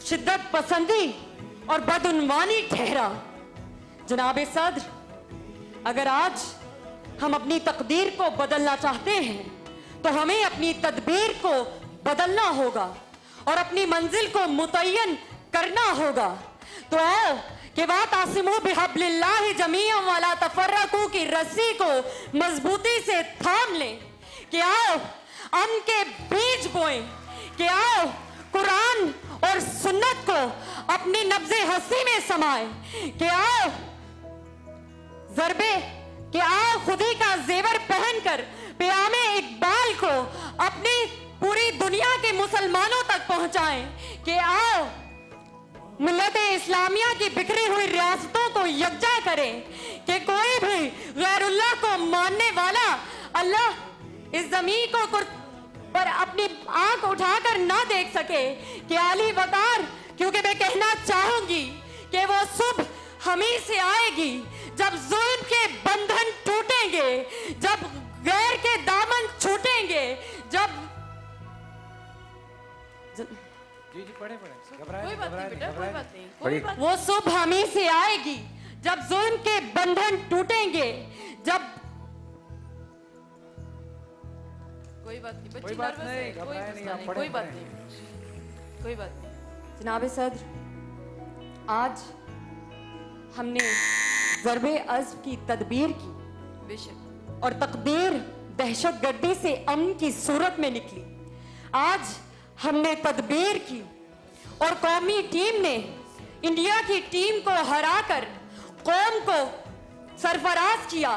शिद्दत पसंदी और बदउनवानी ठहरा। जनाबे सद्र, अगर आज हम अपनी तकदीर को बदलना चाहते हैं तो हमें अपनी तदबीर को बदलना होगा और अपनी मंजिल को मुतय्यन करना होगा। तो आओ कि वातसिमू बिहब्लिल्लाहि जमीअन वला तफर्रकू की रस्सी को मजबूती से थाम लें। कि आओ अमन के बीज बोएं, कि आओ कुरान और सुन्नत को अपनी नब्ज़े हस्ती में समाएं, कि आओ ज़रबे, कि आओ खुदी का जेवर पहनकर प्यामे इकबाल को अपनी पूरी दुनिया के मुसलमानों तक पहुंचाएं। कि आओ मिल्लत इस्लामिया की बिखरी हुई रियासतों को यकजा करें, कि कोई भी गैरुल्लाह को मानने वाला अल्लाह इस ज़मीन को पर अपनी आंख उठाकर ना देख सके। कि आली वकार, क्योंकि मैं कहना चाहूंगी कि वो सुबह हमी से आएगी जब जुल्म के बंधन टूटेंगे, जब गैर के दामन छूटेंगे, जब जी पढ़े कोई बात नहीं बेटा, कोई बात नहीं, कोई बात वो सुबह हमी से आएगी जब जुल्म के बंधन टूटेंगे, जब कोई बात नहीं, बच्ची नर्वस है, कोई बात नहीं, कोई बात नहीं। जनाबे सद्र, आज हमने ज़रबे अज़्म की तदबीर की, बेशक, और तकदीर दहशतगर्दी से अमन की सूरत में निकली। आज हमने तदबीर की और कौमी टीम ने इंडिया की टीम को हराकर कौम को सरफराज किया।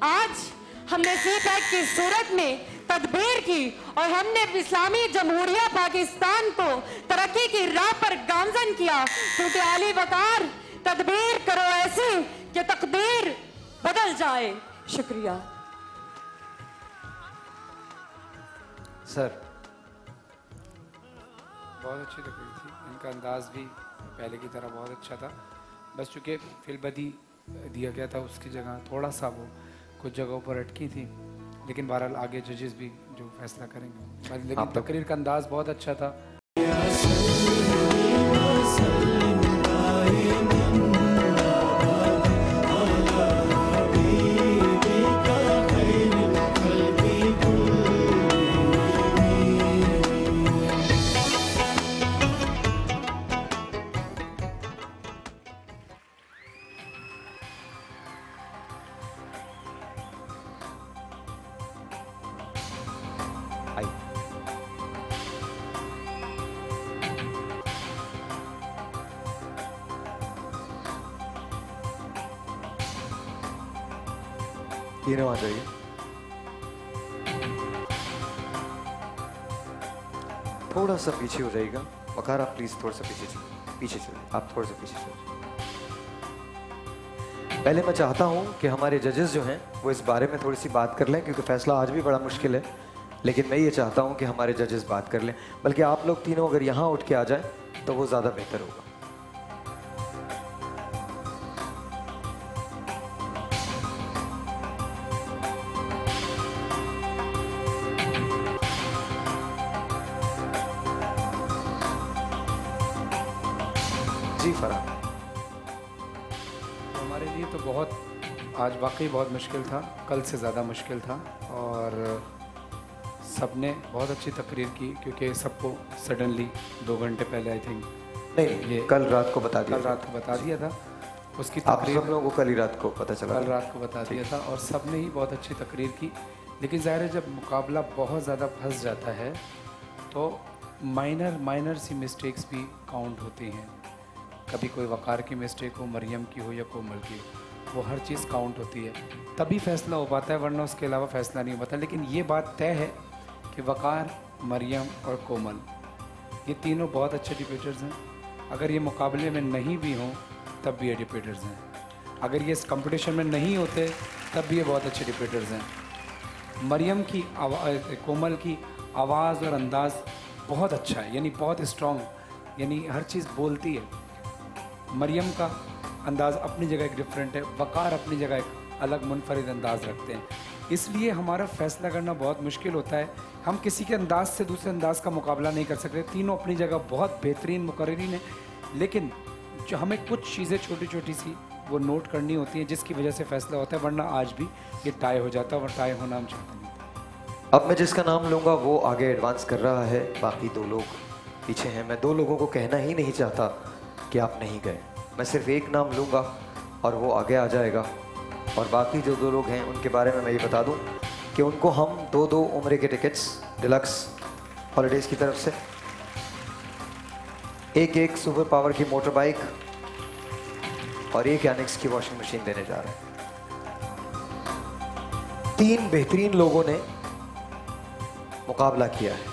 आज हमने सी-पैक की सूरत में तदबीर की और हमने इस्लामी जमहूरिया पाकिस्तान को तरक्की की राह पर गामजन किया, क्योंकि आली वकार तदबीर करो ऐसी कि तकदीर बदल जाए। शुक्रिया सर। बहुत अच्छी तकरीर थी, इनका अंदाज भी पहले की तरह बहुत अच्छा था। बस चूँकि फिलबदी दिया गया था उसकी जगह थोड़ा सा वो कुछ जगहों पर अटकी थी, लेकिन बहरहाल आगे जजेस भी जो फैसला करेंगे। लेकिन तकरीर का अंदाज बहुत अच्छा था। तीनों आ जाइए। थोड़ा सा पीछे हो जाएगा। वकार आप प्लीज थोड़ा सा पीछे चलिए, आप थोड़ा सा पीछे चलिए। पहले मैं चाहता हूं कि हमारे जजेस जो हैं वो इस बारे में थोड़ी सी बात कर लें, क्योंकि फैसला आज भी बड़ा मुश्किल है, लेकिन मैं ये चाहता हूं कि हमारे जजेस बात कर लें। बल्कि आप लोग तीनों अगर यहाँ उठ के आ जाए तो वो ज़्यादा बेहतर होगा। जी फरहान। हमारे लिए तो बहुत आज वाकई बहुत मुश्किल था, कल से ज़्यादा मुश्किल था, और सबने बहुत अच्छी तकरीर की, क्योंकि सबको सडनली 2 घंटे पहले आई थिंक नहीं, ये कल रात को बता दिया, कल रात को बता दिया था उसकी आप तकरीर। सब लोगों को कल ही रात को पता चला, कल रात को बता दिया था, और सब ने ही बहुत अच्छी तकरीर की। लेकिन ज़ाहिर है जब मुकाबला बहुत ज़्यादा फंस जाता है तो माइनर सी मिस्टेक्स भी काउंट होती हैं। कभी कोई वकार की मिस्टेक हो, मरियम की हो या कोमल की, वो हर चीज़ काउंट होती है, तभी फैसला हो पाता है, वरना उसके अलावा फैसला नहीं हो पाता। लेकिन ये बात तय है कि वकार, मरियम और कोमल ये तीनों बहुत अच्छे डिबेटर्स हैं। अगर ये मुकाबले में नहीं भी हों तब भी ये डिबेटर्स हैं। अगर ये इस कंपटीशन में नहीं होते तब भी ये बहुत अच्छे डिबेटर्स हैं। मरियम की कोमल की आवाज़ और अंदाज़ बहुत अच्छा है, यानी बहुत स्ट्रॉन्ग, यानी हर चीज़ बोलती है। मरियम का अंदाज़ अपनी जगह एक डिफरेंट है, वकार अपनी जगह एक अलग मुनफरिद अंदाज़ रखते हैं। इसलिए हमारा फैसला करना बहुत मुश्किल होता है। हम किसी के अंदाज से दूसरे अंदाज का मुकाबला नहीं कर सकते। तीनों अपनी जगह बहुत बेहतरीन मुकर्रिरीन हैं, लेकिन जो हमें कुछ चीज़ें छोटी छोटी सी वो नोट करनी होती हैं, जिसकी वजह से फैसला होता है, वरना आज भी ये टाई हो जाता है और टाई होना हम चाहते नहीं। अब मैं जिसका नाम लूँगा वो आगे एडवांस कर रहा है, बाकी 2 लोग पीछे हैं। मैं 2 लोगों को कहना ही नहीं चाहता कि आप नहीं गए। मैं सिर्फ एक नाम लूँगा और वो आगे आ जाएगा, और बाकी जो 2 लोग हैं उनके बारे में मैं ये बता दूँ कि उनको हम 2 उम्रे के टिकट्स डिलक्स हॉलीडेज़ की तरफ से, एक सुपर पावर की मोटर बाइक और एक यानिक्स की वॉशिंग मशीन देने जा रहे हैं। 3 बेहतरीन लोगों ने मुकाबला किया है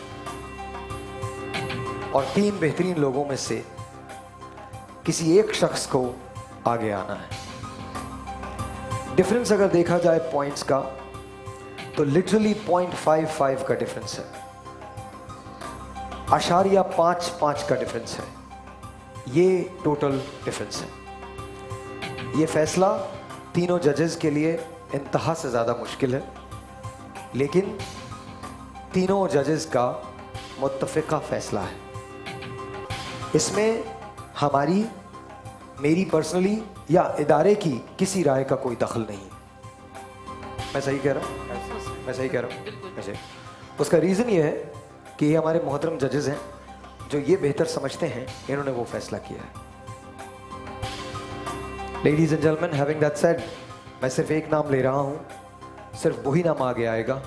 और 3 बेहतरीन लोगों में से किसी एक शख्स को आगे आना है। डिफरेंस अगर देखा जाए पॉइंट्स का तो लिटरली 0.55 का डिफरेंस है, आशारिया 5 का डिफरेंस है। ये टोटल डिफरेंस है। ये फैसला तीनों जजेस के लिए इंतहा से ज़्यादा मुश्किल है, लेकिन तीनों जजेस का मुत्तफ़िका फैसला है। इसमें हमारी, मेरी पर्सनली या इदारे की किसी राय का कोई दखल नहीं। मैं सही कह रहा हूँ? मैं सही कह रहा हूँ? ऐसे उसका रीज़न ये है कि ये हमारे मोहतरम जजेस हैं जो ये बेहतर समझते हैं, इन्होंने वो फैसला किया है। Ladies and gentleman, having that said, मैं सिर्फ एक नाम ले रहा हूँ, सिर्फ वही नाम आगे आएगा,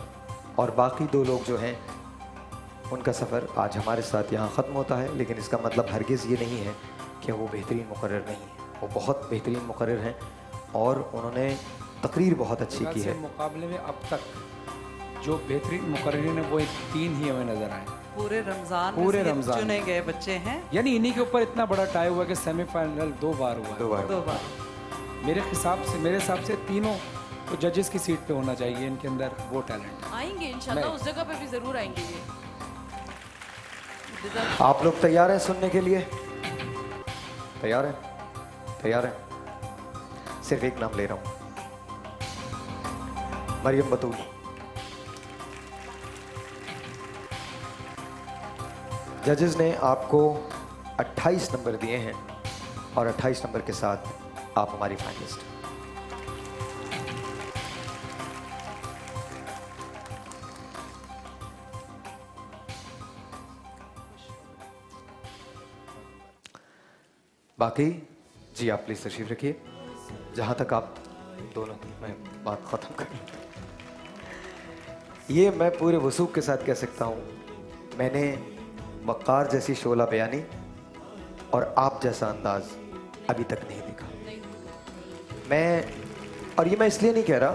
और बाकी 2 लोग जो हैं उनका सफ़र आज हमारे साथ यहाँ ख़त्म होता है। लेकिन इसका मतलब हरगिज़ ये नहीं है कि वो बेहतरीन मुकर्रर नहीं है। वो बहुत बेहतरीन मुकर्रर हैं और उन्होंने तकरीर बहुत अच्छी की है। मुकाबले में अब तक जो बेहतरीन मुकर्ररीन हैं वो 3 ही हमें नज़र आए पूरे रमज़ान चुने गए बच्चे हैं। यानी इन्हीं के ऊपर इतना बड़ा टाई हुआ कि सेमीफाइनल 2 बार हुआ है। 2 बार। मेरे हिसाब से तीनों तो जजेस की सीट पे होना चाहिए। इनके अंदर वो टैलेंट आएंगे इंशाल्लाह, उस जगह पे भी ज़रूर आएंगे ये। आप लोग तैयार हैं सुनने के लिए? तैयार हैं? तैयार हैं? सिर्फ एक नाम ले रहा हूं, मरियम बतूल। जजेस ने आपको 28 नंबर दिए हैं और 28 नंबर के साथ आप हमारी फाइनलिस्ट। बाकी जी आप प्लीज तशरीफ रखिए। जहां तक आप दोनों, मैं बात खत्म कर, ये मैं पूरे वसूख के साथ कह सकता हूं, मैंने वक़ार जैसी शोला बयानी और आप जैसा अंदाज अभी तक नहीं देखा। और ये मैं इसलिए नहीं कह रहा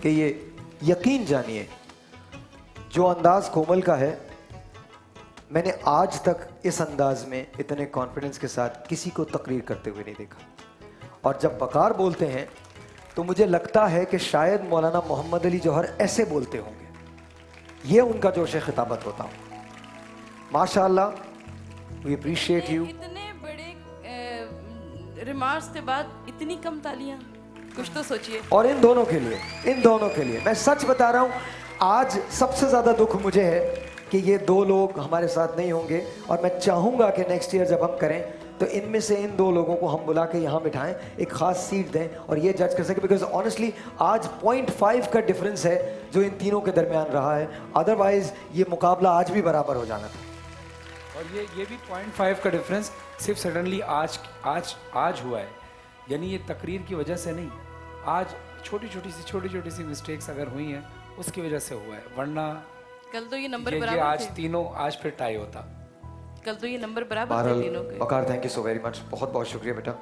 कि ये, यकीन जानिए जो अंदाज कोमल का है, मैंने आज तक इस अंदाज में इतने कॉन्फिडेंस के साथ किसी को तकरीर करते हुए नहीं देखा। और जब वक़ार बोलते हैं तो मुझे लगता है कि शायद मौलाना मोहम्मद अली जौहर ऐसे बोलते होंगे। ये उनका जोश खिताबत होता हो। माशाअल्लाह, वी अप्रिशिएट यू। इतने बड़े रिमार्क्स के बाद इतनी कम तालियां, कुछ तो सोचिए। और इन दोनों के लिए मैं सच बता रहा हूँ, आज सबसे ज़्यादा दुख मुझे है कि ये 2 लोग हमारे साथ नहीं होंगे, और मैं चाहूँगा कि नेक्स्ट ईयर जब हम करें तो इनमें से इन 2 लोगों को हम बुला के यहाँ बिठाएं, एक ख़ास सीट दें और ये जज कर सके। बिकॉज ऑनेस्टली आज 0.5 का डिफरेंस है जो इन तीनों के दरमियान रहा है, अदरवाइज ये मुकाबला आज भी बराबर हो जाना था। और ये भी 0.5 का डिफरेंस सिर्फ सडनली आज हुआ है, यानी ये तकरीर की वजह से नहीं, आज छोटी छोटी सी मिस्टेक्स अगर हुई हैं उसकी वजह से हुआ है, वरना कल तो ये नंबर ये बराबर आज थे। तीनों आज फिर टाई होता। कल तो ये नंबर बराबर थे तीनों के। Waqar, thank you so very much, बहुत बहुत शुक्रिया बेटा,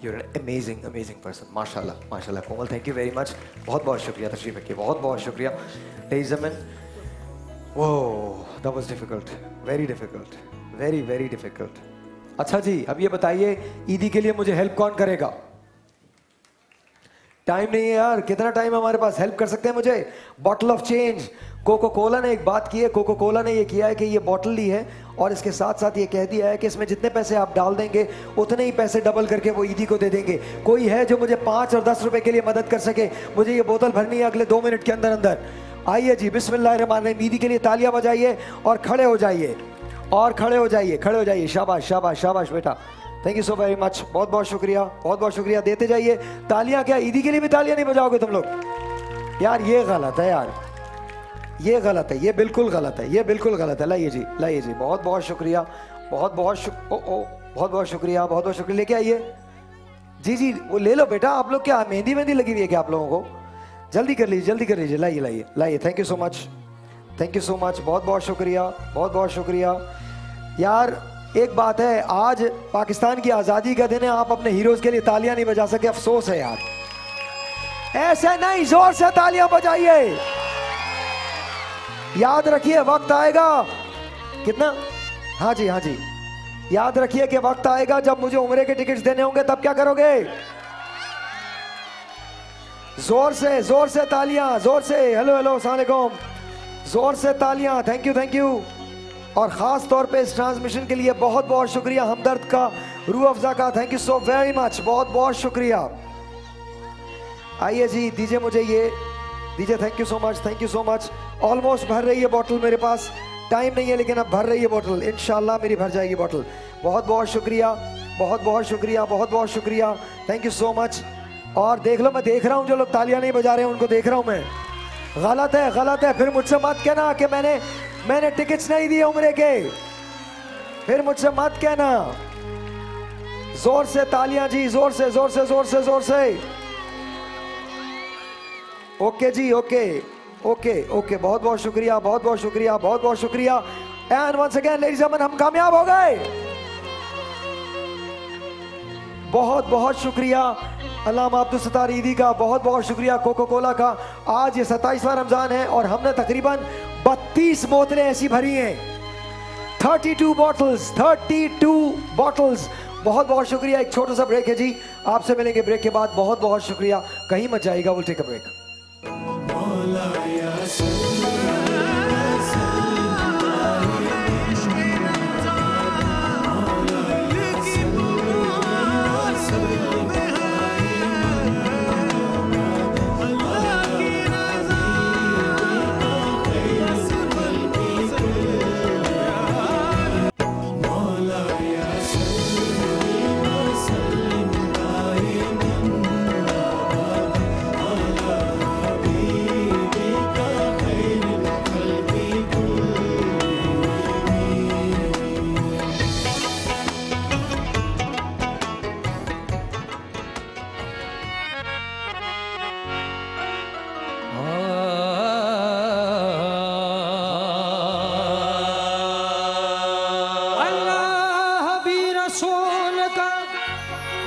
you are an amazing amazing person, माशाल्लाह माशाल्लाह। Komal, thank you very much, बहुत बहुत शुक्रिया तशरीफ रखिए, बहुत बहुत शुक्रिया। Ladies and gentleman, oh that was difficult, very difficult, very very difficult. अच्छा जी, अब ये बताइए ईदी के लिए मुझे हेल्प कौन करेगा? टाइम नहीं है यार, कितना टाइम है हमारे पास? हेल्प कर सकते हैं मुझे? Bottle of change, Coca Cola ने एक बात की है, कोको कोला ने ये किया है कि ये बॉटल ली है और इसके साथ साथ ये कह दिया है कि इसमें जितने पैसे आप डाल देंगे उतने ही पैसे डबल करके वो ईदी को दे देंगे। कोई है जो मुझे 5 और 10 रुपए के लिए मदद कर सके? मुझे ये बोतल भरनी है अगले 2 मिनट के अंदर अंदर। आइए जी, बिस्मिल्लाहिर्रहमानिर्रहीम, ईदी के लिए तालियां बजाइए और खड़े हो जाइए, और खड़े हो जाइए, खड़े हो जाइए। शाबाश शाबाश शाबाश बेटा, thank you so very much, बहुत बहुत शुक्रिया, बहुत बहुत शुक्रिया। देते जाइए तालियां। क्या ईदी के लिए भी तालियां नहीं बजाओगे तुम लोग? यार ये गलत है यार, ये गलत है, ये बिल्कुल गलत है, ये बिल्कुल गलत है। लाइए जी, लाइए जी, बहुत बहुत शुक्रिया, बहुत बहुत बहुत बहुत शुक्रिया, बहुत बहुत शुक्रिया। लेके आइए जी जी, वो ले लो बेटा। आप लोग क्या मेहंदी मेहंदी लगी हुई है क्या आप लोगों को? जल्दी कर लीजिए, जल्दी कर लीजिए। लाइए लाइए लाइए, thank you so much, thank you so much, बहुत बहुत शुक्रिया, बहुत बहुत शुक्रिया। यार एक बात है, आज पाकिस्तान की आज़ादी का दिन है, आप अपने हीरोज़ के लिए तालियां नहीं बजा सके, अफसोस है यार। ऐसे नहीं, जोर से तालियां बजाइए। याद रखिए वक्त आएगा, कितना, हाँ जी हाँ जी, याद रखिए कि वक्त आएगा जब मुझे उम्रे के टिकट्स देने होंगे, तब क्या करोगे? जोर से तालियां, जोर से। हेलो हेलो, अस्सलाम वालेकुम, जोर से तालियां। Thank you thank you. और ख़ास तौर पे इस ट्रांसमिशन के लिए बहुत बहुत शुक्रिया हमदर्द का, रूह अफ़ज़ा का, thank you so very much, बहुत बहुत शुक्रिया। आइए जी, दीजिए मुझे ये, दीजिए, thank you so much, thank you so much. Almost भर रही है बोतल, मेरे पास टाइम नहीं है लेकिन अब भर रही है बोतल, इंशाल्लाह मेरी भर जाएगी बोतल। बहुत बहुत शुक्रिया, बहुत बहुत शुक्रिया, बहुत बहुत शुक्रिया, थैंक यू सो मच। और देख लो, मैं देख रहा हूँ जो लोग तालियां नहीं बजा रहे हैं उनको देख रहा हूँ मैं। गलत है, गलत है, फिर मुझसे मत कहना कि मैंने टिकट्स नहीं दिए उम्रे के, फिर मुझसे मत कहना। जोर से तालियां जी, जोर से जोर से जोर से जोर से। ओके जी, ओके ओके ओके, बहुत बहुत शुक्रिया, बहुत बहुत शुक्रिया, बहुत बहुत शुक्रिया। And once again ladies and gentleman, हम कामयाब हो गए। बहुत बहुत शुक्रिया अल्लामा अब्दुल सत्तार ईदी का, बहुत बहुत शुक्रिया कोको कोला का। आज ये 27वां रमज़ान है और हमने तकरीबन 32 बोतलें ऐसी भरी हैं, 32 बॉटल्स, 32 बॉटल्स। बहुत बहुत शुक्रिया। एक छोटा सा ब्रेक है जी, आपसे मिलेंगे ब्रेक के बाद। बहुत बहुत शुक्रिया, कहीं मत जाइएगा, विल टेक अ ब्रेक।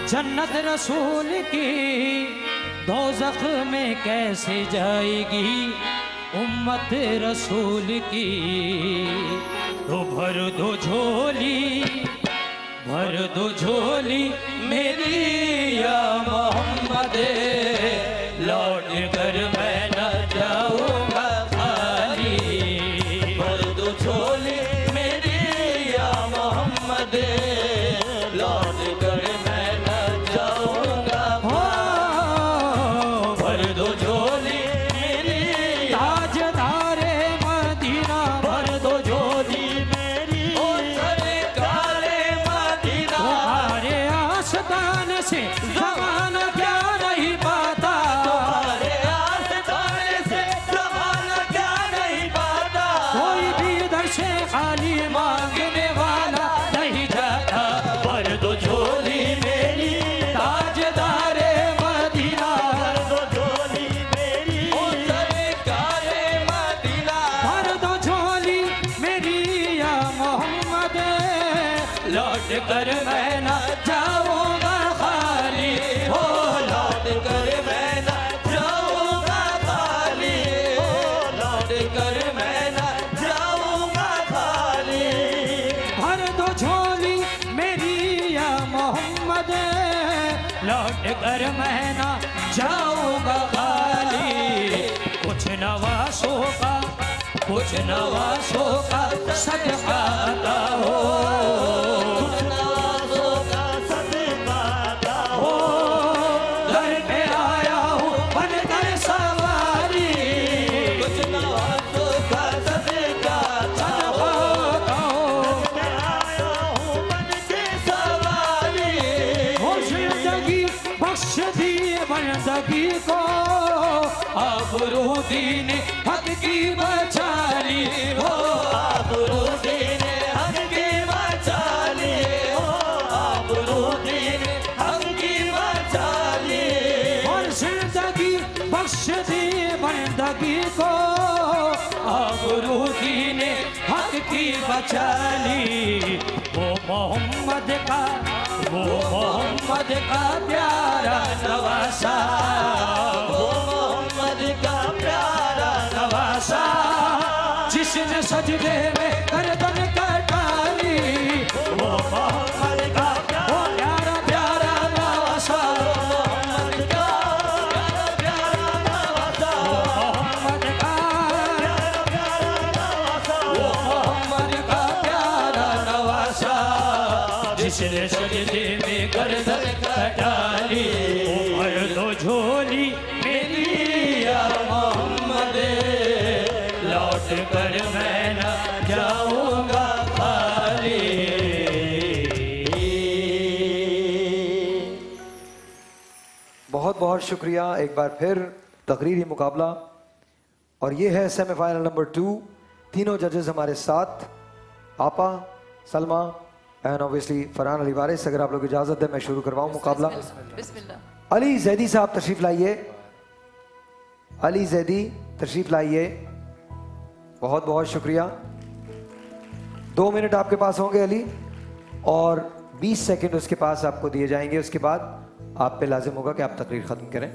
जन्नत रसूल की दोज़ख में कैसे जाएगी उम्मत रसूल की। तो भर दो झोली मेरी या मोहम्मद, लौट कर मैं न जाऊंगा खाली। भर दो झोली मेरी या मोहम्मद, लौट कर मैं न जाऊंगा। भर दो झोली मेरी ताजदारे मदीना, भर दो झोली मेरी सरकारे मदीना। तुम्हारे आस्तान से ज़माना क्या कर मैं न जाऊंगा खाली, हो लौट कर मैं न जाऊंगा खाली, हो लौट कर मैं न जाऊंगा खाली। भर दो झोली मेरी या मोहम्मद, लौट कर मैं न जाऊंगा खाली। कुछ नवासों का सदका हो, कुछ नवासों का सदका हो। घर पे आया हूँ बनकर सवारी, कुछ नवासों का सदका हो। घर पे आया हूँ बनकर सवारी। हो जिंदगी बख्श दी बंदगी को, आबरू दीन हक की बचाली, हो आबरू दीन हक की बचाली, हो आबरू दीन हक की बचाली। और जिंदगी बख्श दी बंदगी को, आबरू दीन हक की बचाली। वो मोहम्मद का प्यारा नवासा, वो मोहम्मद का प्यारा नवासा, जिसने सजदे में गर्दन कटाली। वो मोहम्मद का प्यारा प्यारा नवासा, मोहम्मद का प्यारा नवासा, मोहम्मद का प्यारा नवासा, वो मोहम्मद का प्यारा नवासा, जिसने सजदे में गर्दन कटाली। उमर तो झोली मेरी या मोहम्मद, लौट कर मैं न जाऊंगा खाली। बहुत बहुत शुक्रिया एक बार फिर तकरीरी मुकाबला। और ये है सेमीफाइनल नंबर 2। तीनों जजेस हमारे साथ, आपा, सलमा एंड ऑब्वियसली फरहान अली वारिस। अगर आप लोग इजाजत दें मैं शुरू करवाऊं मुकाबला। अली जैदी साहब तशरीफ लाइए, अली जैदी तशरीफ लाइए। बहुत बहुत शुक्रिया। 2 मिनट आपके पास होंगे अली, और 20 सेकंड उसके पास आपको दिए जाएंगे। उसके बाद आप पे लाजिम होगा कि आप तकरीर खत्म करें।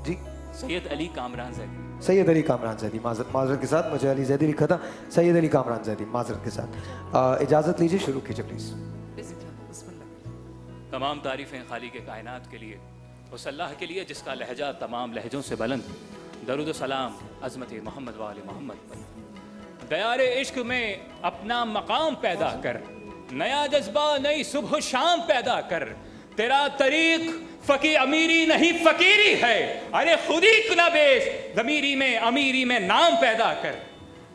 जी सैयद अली कामरान जैदी, सैयद अली कामरान जैदी, माजरत के साथ मुझे अली जैदी लिखा था, सैयद अली कामरान जैदी, माजरत के साथ। इजाज़त लीजिए, शुरू कीजिए प्लीज़। तमाम तारीफ़ें खालिक कायनात के लिए, उस अल्लाह के लिए जिसका लहजा तमाम लहजों से बुलंद। दरूद सलाम अज़मत मोहम्मद वाले मोहम्मद पर। दयार इश्क में अपना मकाम पैदा कर, नया जज्बा नई सुबह शाम पैदा कर। तेरा तरीक फकी अमीरी नहीं फकीरी है, अरे खुदी न बेच ज़मीरी में अमीरी में नाम पैदा कर।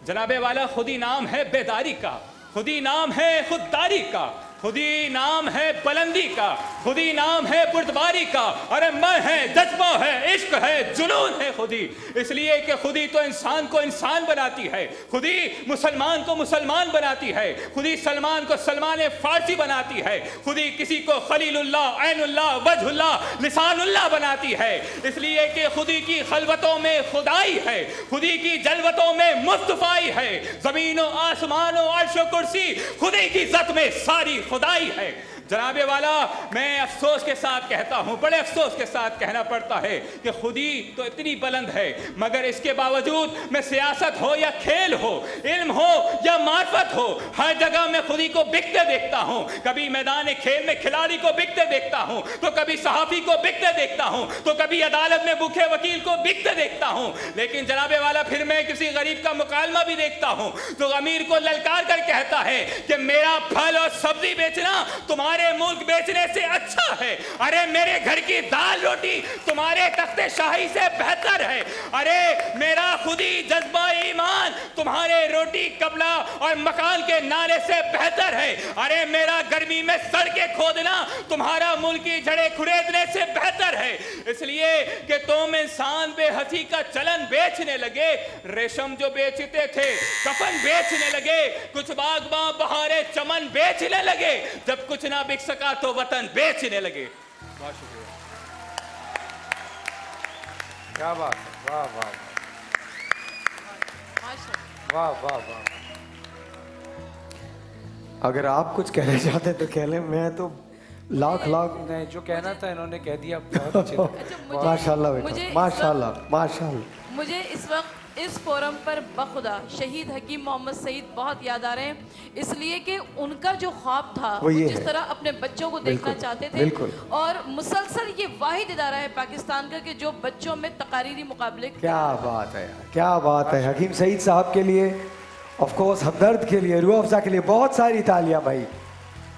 जनाबे वाला खुदी नाम है बेदारी का, खुदी नाम है खुददारी का, खुदी नाम है बुलंदी का, खुदी नाम है बुर्दबारी का। अरे मैं है, जज्बा है, इश्क है, जुनून है खुदी। इसलिए कि खुदी तो इंसान को इंसान बनाती है, खुदी मुसलमान को मुसलमान बनाती है, खुदी सलमान को सलमान फारसी बनाती है, खुदी किसी को खलीलुल्लाह, ऐनुल्लाह, वजहुल्लाह, लिसानुल्लाह बनाती है। इसलिए कि खुदी की खलवतों में खुदाई है, खुदी की जलवतों में मुस्तफाई है। ज़मीनों आसमानों अर्श कुर्सी खुदी की ज़त में सारी खुदाई है। जनाबे वाला मैं अफसोस के साथ कहता हूँ, बड़े अफसोस के साथ कहना पड़ता है कि खुदी तो इतनी बुलंद है, मगर इसके बावजूद मैं सियासत हो या खेल हो, इल्म हो या मार्फत हो, हर जगह मैं खुदी को बिकते देखता हूँ। कभी मैदान खेल में खिलाड़ी को बिकते देखता हूँ, तो कभी सहाफ़ी को बिकते देखता हूँ, तो कभी अदालत में भूखे वकील को बिकते देखता हूँ। लेकिन जनाबे वाला फिर मैं किसी गरीब का मुकालमा भी देखता हूँ तो अमीर को ललकार कर कहता है कि मेरा फल और सब्जी बेचना तुम्हारे मुल्क बेचने से अच्छा है। अरे मेरे घर की दाल रोटी तुम्हारे तख्ते शाही से बेहतर है। अरे मेरा खुदी जज्बा ईमान तुम्हारे रोटी कपड़ा और मकान के नाले से बेहतर है। अरे मेरा गर्मी में सड़कें खोदना तुम्हारा मुल्की जड़े खुरेदने से बेहतर है। इसलिए कि तुम इंसान बेहसी का चलन बेचने लगे, रेशम जो बेचते थे कफन बेचने लगे, कुछ बागबां बहारे चमन बेचने लगे, जब कुछ ना बिक सका तो वतन बेचने लगे। बहुत शुक्रिया। क्या बात है, वाह वाह वाह वाह वाह वाह। अगर आप कुछ कहना चाहते हैं तो कह लें, मैं तो लाख नहीं, जो कहना था इन्होंने कह दिया। बहुत अच्छे थे। माशाल्लाह बेटा, माशाल्लाह माशाल्लाह। मुझे इस वक्त इस फोरम पर बखुदा शहीद हकीम मोहम्मद सईद बहुत याद आ रहे हैं, इसलिए कि उनका जो ख्वाब था वो जिस तरह अपने बच्चों को देखना चाहते थे, और मुसलसल ये वाहिद इदारा है पाकिस्तान का कि जो बच्चों में तकारीरी मुकाबले। क्या बात है यार, क्या बात है। हकीम सईद साहब के लिए, ऑफ कोर्स हमदर्द के लिए, रूह अफ़ज़ा के लिए बहुत सारी तालियां भाई,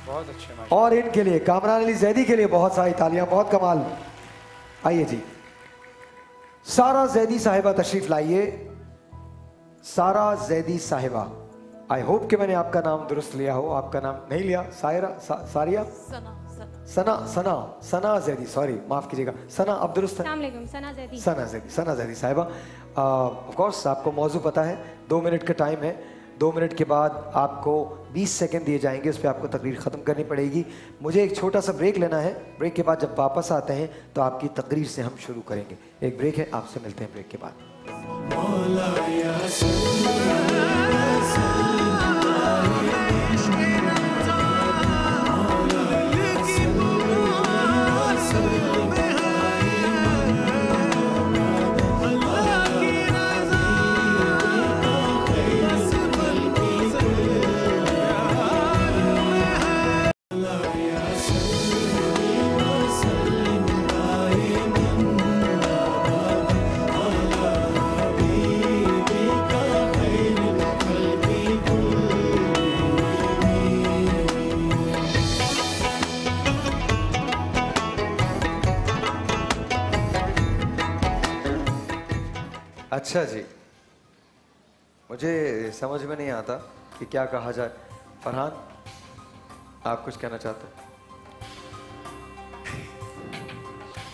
बहुत अच्छे। और इनके लिए कामरान अली जैदी के लिए बहुत सारी तालियां, बहुत कमाल। आइए जी, सारा जैदी साहिबा तशरीफ लाइए। सारा जैदी साहिबा, आई होप कि मैंने आपका नाम दुरुस्त लिया हो। आपका नाम नहीं लिया? सायरा, सारिया, सना, सना जैदी, सॉरी माफ कीजिएगा, सना अब दुरुस्त है? सना जैदी, सना जैदी साहिबा। ऑफ कोर्स आपको मौजू पता है, 2 मिनट का टाइम है। 2 मिनट के बाद आपको 20 सेकंड दिए जाएंगे, उस पर आपको तकरीर ख़त्म करनी पड़ेगी। मुझे एक छोटा सा ब्रेक लेना है। ब्रेक के बाद जब वापस आते हैं तो आपकी तकरीर से हम शुरू करेंगे। एक ब्रेक है, आपसे मिलते हैं ब्रेक के बाद। अच्छा जी, मुझे समझ में नहीं आता कि क्या कहा जाए। फरहान, आप कुछ कहना चाहते हैं?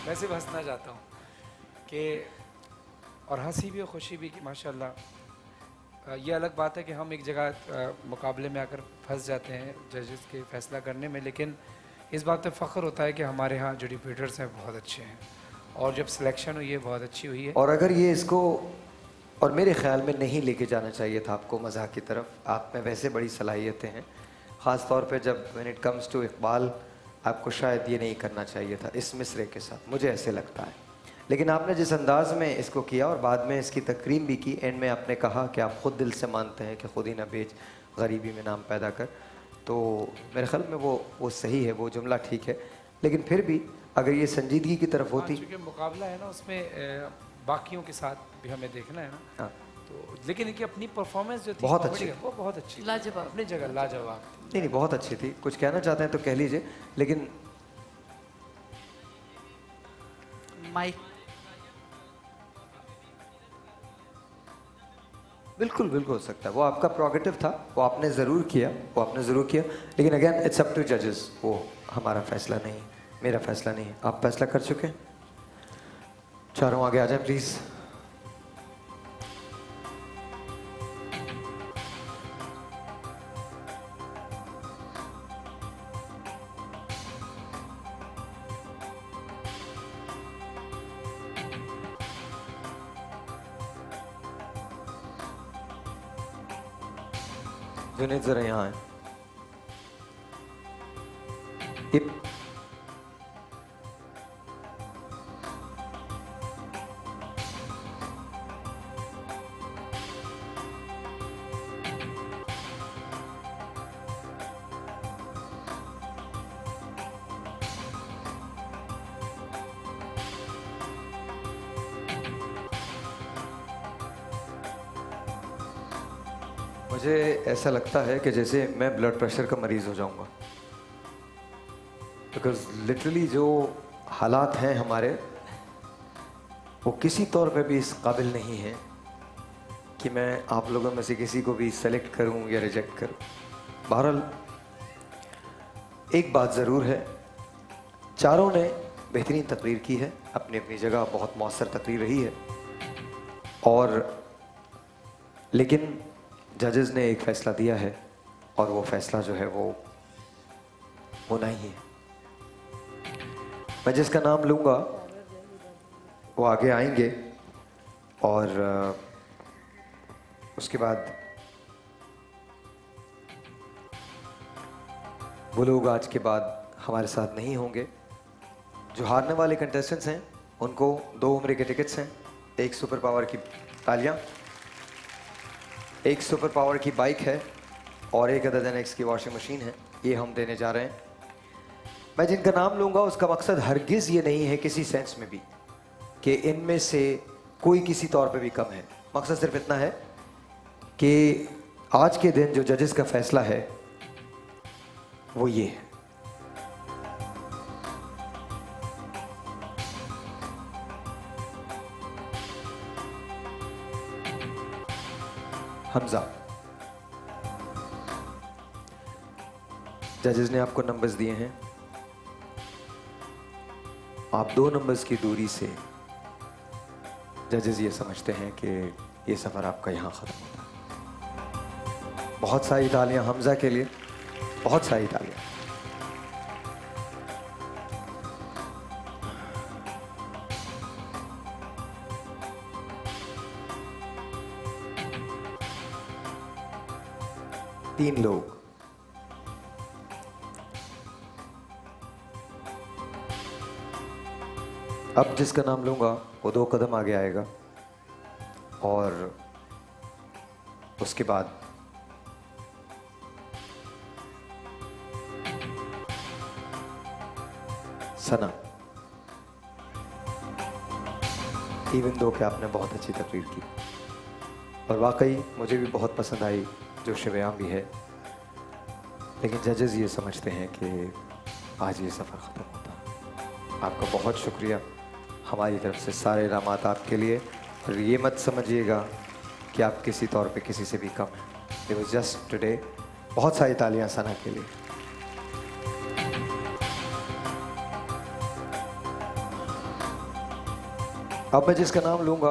मैं सिर्फ हंसना चाहता हूँ कि, और हंसी भी और खुशी भी कि माशाल्लाह। ये अलग बात है कि हम एक जगह मुकाबले में आकर फंस जाते हैं जजेस के फैसला करने में, लेकिन इस बात पे फ़ख्र होता है कि हमारे यहाँ जो डिबेटर्स हैं बहुत अच्छे हैं, और जब सिलेक्शन हुई है बहुत अच्छी हुई है। और अगर ये इसको, और मेरे ख्याल में नहीं लेके जाना चाहिए था आपको मज़ाक की तरफ। आप में वैसे बड़ी सलाहियतें हैं, ख़ास तौर पे जब when it comes to Iqbal, आपको शायद ये नहीं करना चाहिए था इस मिसरे के साथ, मुझे ऐसे लगता है। लेकिन आपने जिस अंदाज़ में इसको किया और बाद में इसकी तकरीम भी की, एंड में आपने कहा कि आप ख़ुद दिल से मानते हैं कि खुद ही ना बेच, गरीबी में नाम पैदा कर, तो मेरे ख्याल में वो सही है, वो जुमला ठीक है। लेकिन फिर भी अगर ये संजीदगी की तरफ होती, क्योंकि मुकाबला है ना, उसमें बाकियों के साथ भी हमें देखना है ना। हाँ। तो लेकिन इनकी अपनी परफॉर्मेंस जो थी बहुत अच्छी, वो बहुत अच्छी, लाजवाब, अपनी जगह लाजवाब। नहीं बहुत अच्छी थी। कुछ कहना चाहते हैं तो कह लीजिए, लेकिन माइक बिल्कुल हो सकता है, वो आपका प्रोगेटिव था, वो आपने ज़रूर किया, लेकिन अगेन इट्स अप टू जजेस। वो हमारा फैसला नहीं, मेरा फैसला नहीं। आप फैसला कर चुके हैं। चारों आगे आ जाए प्लीज़। जुनेद जरा यहाँ है। मुझे ऐसा लगता है कि जैसे मैं ब्लड प्रेशर का मरीज़ हो जाऊंगा, बिकॉज लिटरली जो हालात हैं हमारे, वो किसी तौर पे भी इस काबिल नहीं है कि मैं आप लोगों में से किसी को भी सेलेक्ट करूं या रिजेक्ट करूं। बहरहाल एक बात ज़रूर है, चारों ने बेहतरीन तकरीर की है, अपनी अपनी जगह बहुत मौसर तकरीर रही है, और लेकिन जजेस ने एक फ़ैसला दिया है, और वो फ़ैसला जो है वो होना ही है। मैं जिसका नाम लूँगा वो आगे आएंगे, और उसके बाद वो लोग आज के बाद हमारे साथ नहीं होंगे। जो हारने वाले कंटेस्टेंट्स हैं उनको 2 उम्र के टिकट्स हैं, 1 सुपर पावर की तालियां, 1 सुपर पावर की बाइक है और 1 अदद NX की वॉशिंग मशीन है। ये हम देने जा रहे हैं। मैं जिनका नाम लूँगा उसका मकसद हरगिज़ ये नहीं है किसी सेंस में भी कि इनमें से कोई किसी तौर पे भी कम है। मकसद सिर्फ इतना है कि आज के दिन जो जजेस का फैसला है वो ये है। हमजा, जजेस ने आपको नंबर्स दिए हैं। आप 2 नंबर्स की दूरी से जजेस ये समझते हैं कि ये सफ़र आपका यहाँ ख़त्म होता है। बहुत सारी तालियां हमजा के लिए, बहुत सारी तालियां। तीन लोग अब जिसका नाम लूंगा वो 2 कदम आगे आएगा और उसके बाद सना। इवन दो कि आपने बहुत अच्छी तकरीर की और वाकई मुझे भी बहुत पसंद आई, जो शिवयाम भी है, लेकिन जजेस ये समझते हैं कि आज ये सफ़र ख़त्म होता है। आपका बहुत शुक्रिया हमारी तरफ से, सारे इनामात आपके लिए। और ये मत समझिएगा कि आप किसी तौर पे किसी से भी कम हैं। It was just today. बहुत सारी तालियां सना के लिए। अब मैं जिसका नाम लूंगा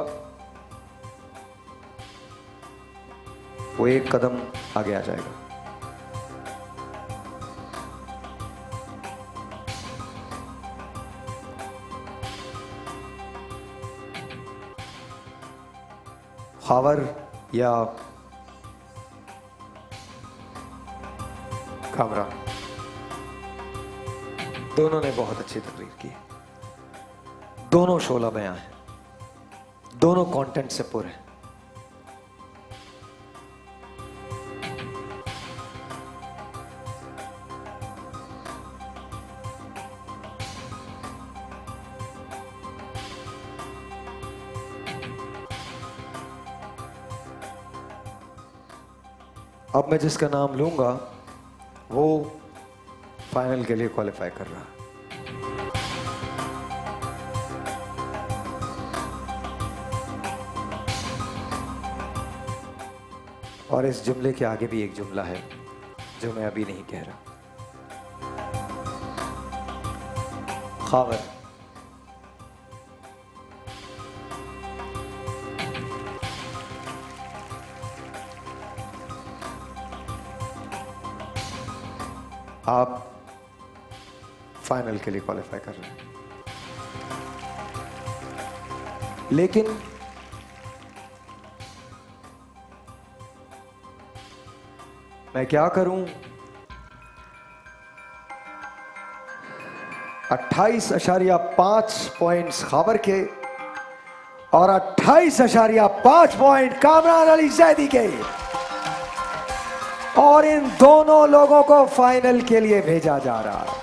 वो 1 कदम आगे आ जाएगा। खावर या कामरा, दोनों ने बहुत अच्छी तकरीर की। दोनों शोला बयां हैं, दोनों कंटेंट से पुर हैं। अब मैं जिसका नाम लूंगा वो फाइनल के लिए क्वालिफाई कर रहा है। और इस जुमले के आगे भी एक जुमला है जो मैं अभी नहीं कह रहा। खावर, आप फाइनल के लिए क्वालिफाई कर रहे हैं, लेकिन मैं क्या करूं? 28.5 पॉइंट्स खाबर के और 28.5 पॉइंट कामरान अली जैदी के, और इन दोनों लोगों को फाइनल के लिए भेजा जा रहा है।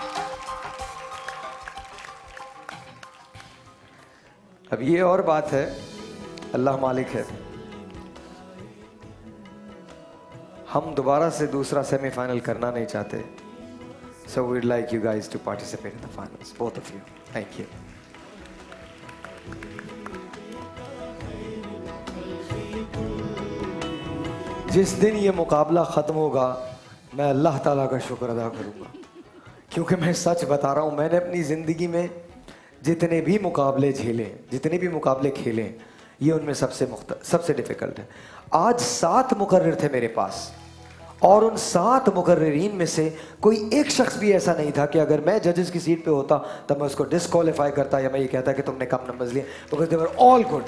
अब ये और बात है, अल्लाह मालिक है, हम दोबारा से दूसरा सेमीफाइनल करना नहीं चाहते। So we'd like you guys to participate in the finals, both of you. Thank you. जिस दिन ये मुकाबला ख़त्म होगा मैं अल्लाह ताला का शुक्र अदा करूँगा, क्योंकि मैं सच बता रहा हूँ, मैंने अपनी ज़िंदगी में जितने भी मुकाबले झेले, जितने भी मुकाबले खेले, ये उनमें सबसे डिफ़िकल्ट है। आज 7 मुकर्रिर थे मेरे पास, और उन 7 मुकर्रिरीन में से कोई एक शख्स भी ऐसा नहीं था कि अगर मैं जजेस की सीट पे होता तब मैं उसको डिस्क्वालीफाई करता या मैं ये कहता कि तुमने कम नंबर्स लिए, because they were all good.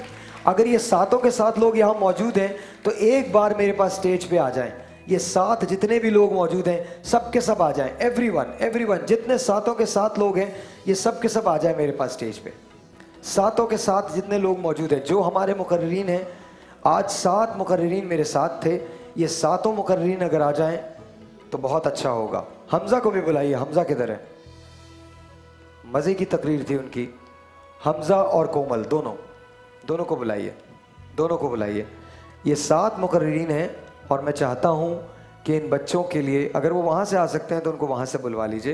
अगर ये 7 के 7 लोग यहाँ मौजूद हैं तो एक बार मेरे पास स्टेज पे आ जाएं, ये साथ जितने भी लोग मौजूद हैं सब के सब आ जाएं, एवरीवन जितने सातों के साथ लोग हैं ये सब के सब आ जाएं मेरे पास स्टेज पे। सातों के साथ जितने लोग मौजूद हैं, जो हमारे मुकर्रीन हैं, आज 7 मुकर्रीन मेरे साथ थे, ये सातों मुकर्रीन अगर आ जाएं तो बहुत अच्छा होगा। हमजा को भी बुलाइए, हमजा किधर है? मज़े की तकरीर थी उनकी, हमजा और कोमल दोनों को बुलाइए, दोनों को बुलाइए। ये 7 मुकर्रीन हैं और मैं चाहता हूँ कि इन बच्चों के लिए, अगर वो वहाँ से आ सकते हैं तो उनको वहाँ से बुलवा लीजिए।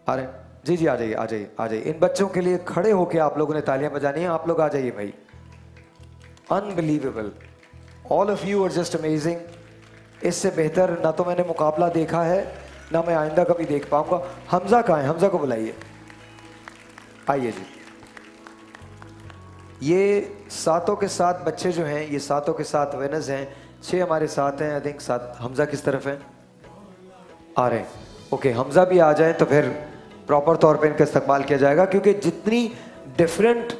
अरे जी आ जाइए, आ जाइए। इन बच्चों के लिए खड़े होके आप लोगों ने तालियां बजानी है। आप लोग आ जाइए भाई। Unbelievable, all of you are just amazing. इससे बेहतर ना तो मैंने मुकाबला देखा है ना मैं आइंदा कभी देख पाऊंगा। हमजा कहाँ है? हमजा को बुलाइए, आइए जी। ये सातों के साथ बच्चे जो हैं, ये सातों के साथ विनर्स हैं। 6 हमारे साथ हैं, आई थिंक 7। हमजा किस तरफ है? आ रहे हैं, ओके। हमजा भी आ जाए तो फिर प्रॉपर तौर पे इनका इस्तकबाल किया जाएगा, क्योंकि जितनी डिफरेंट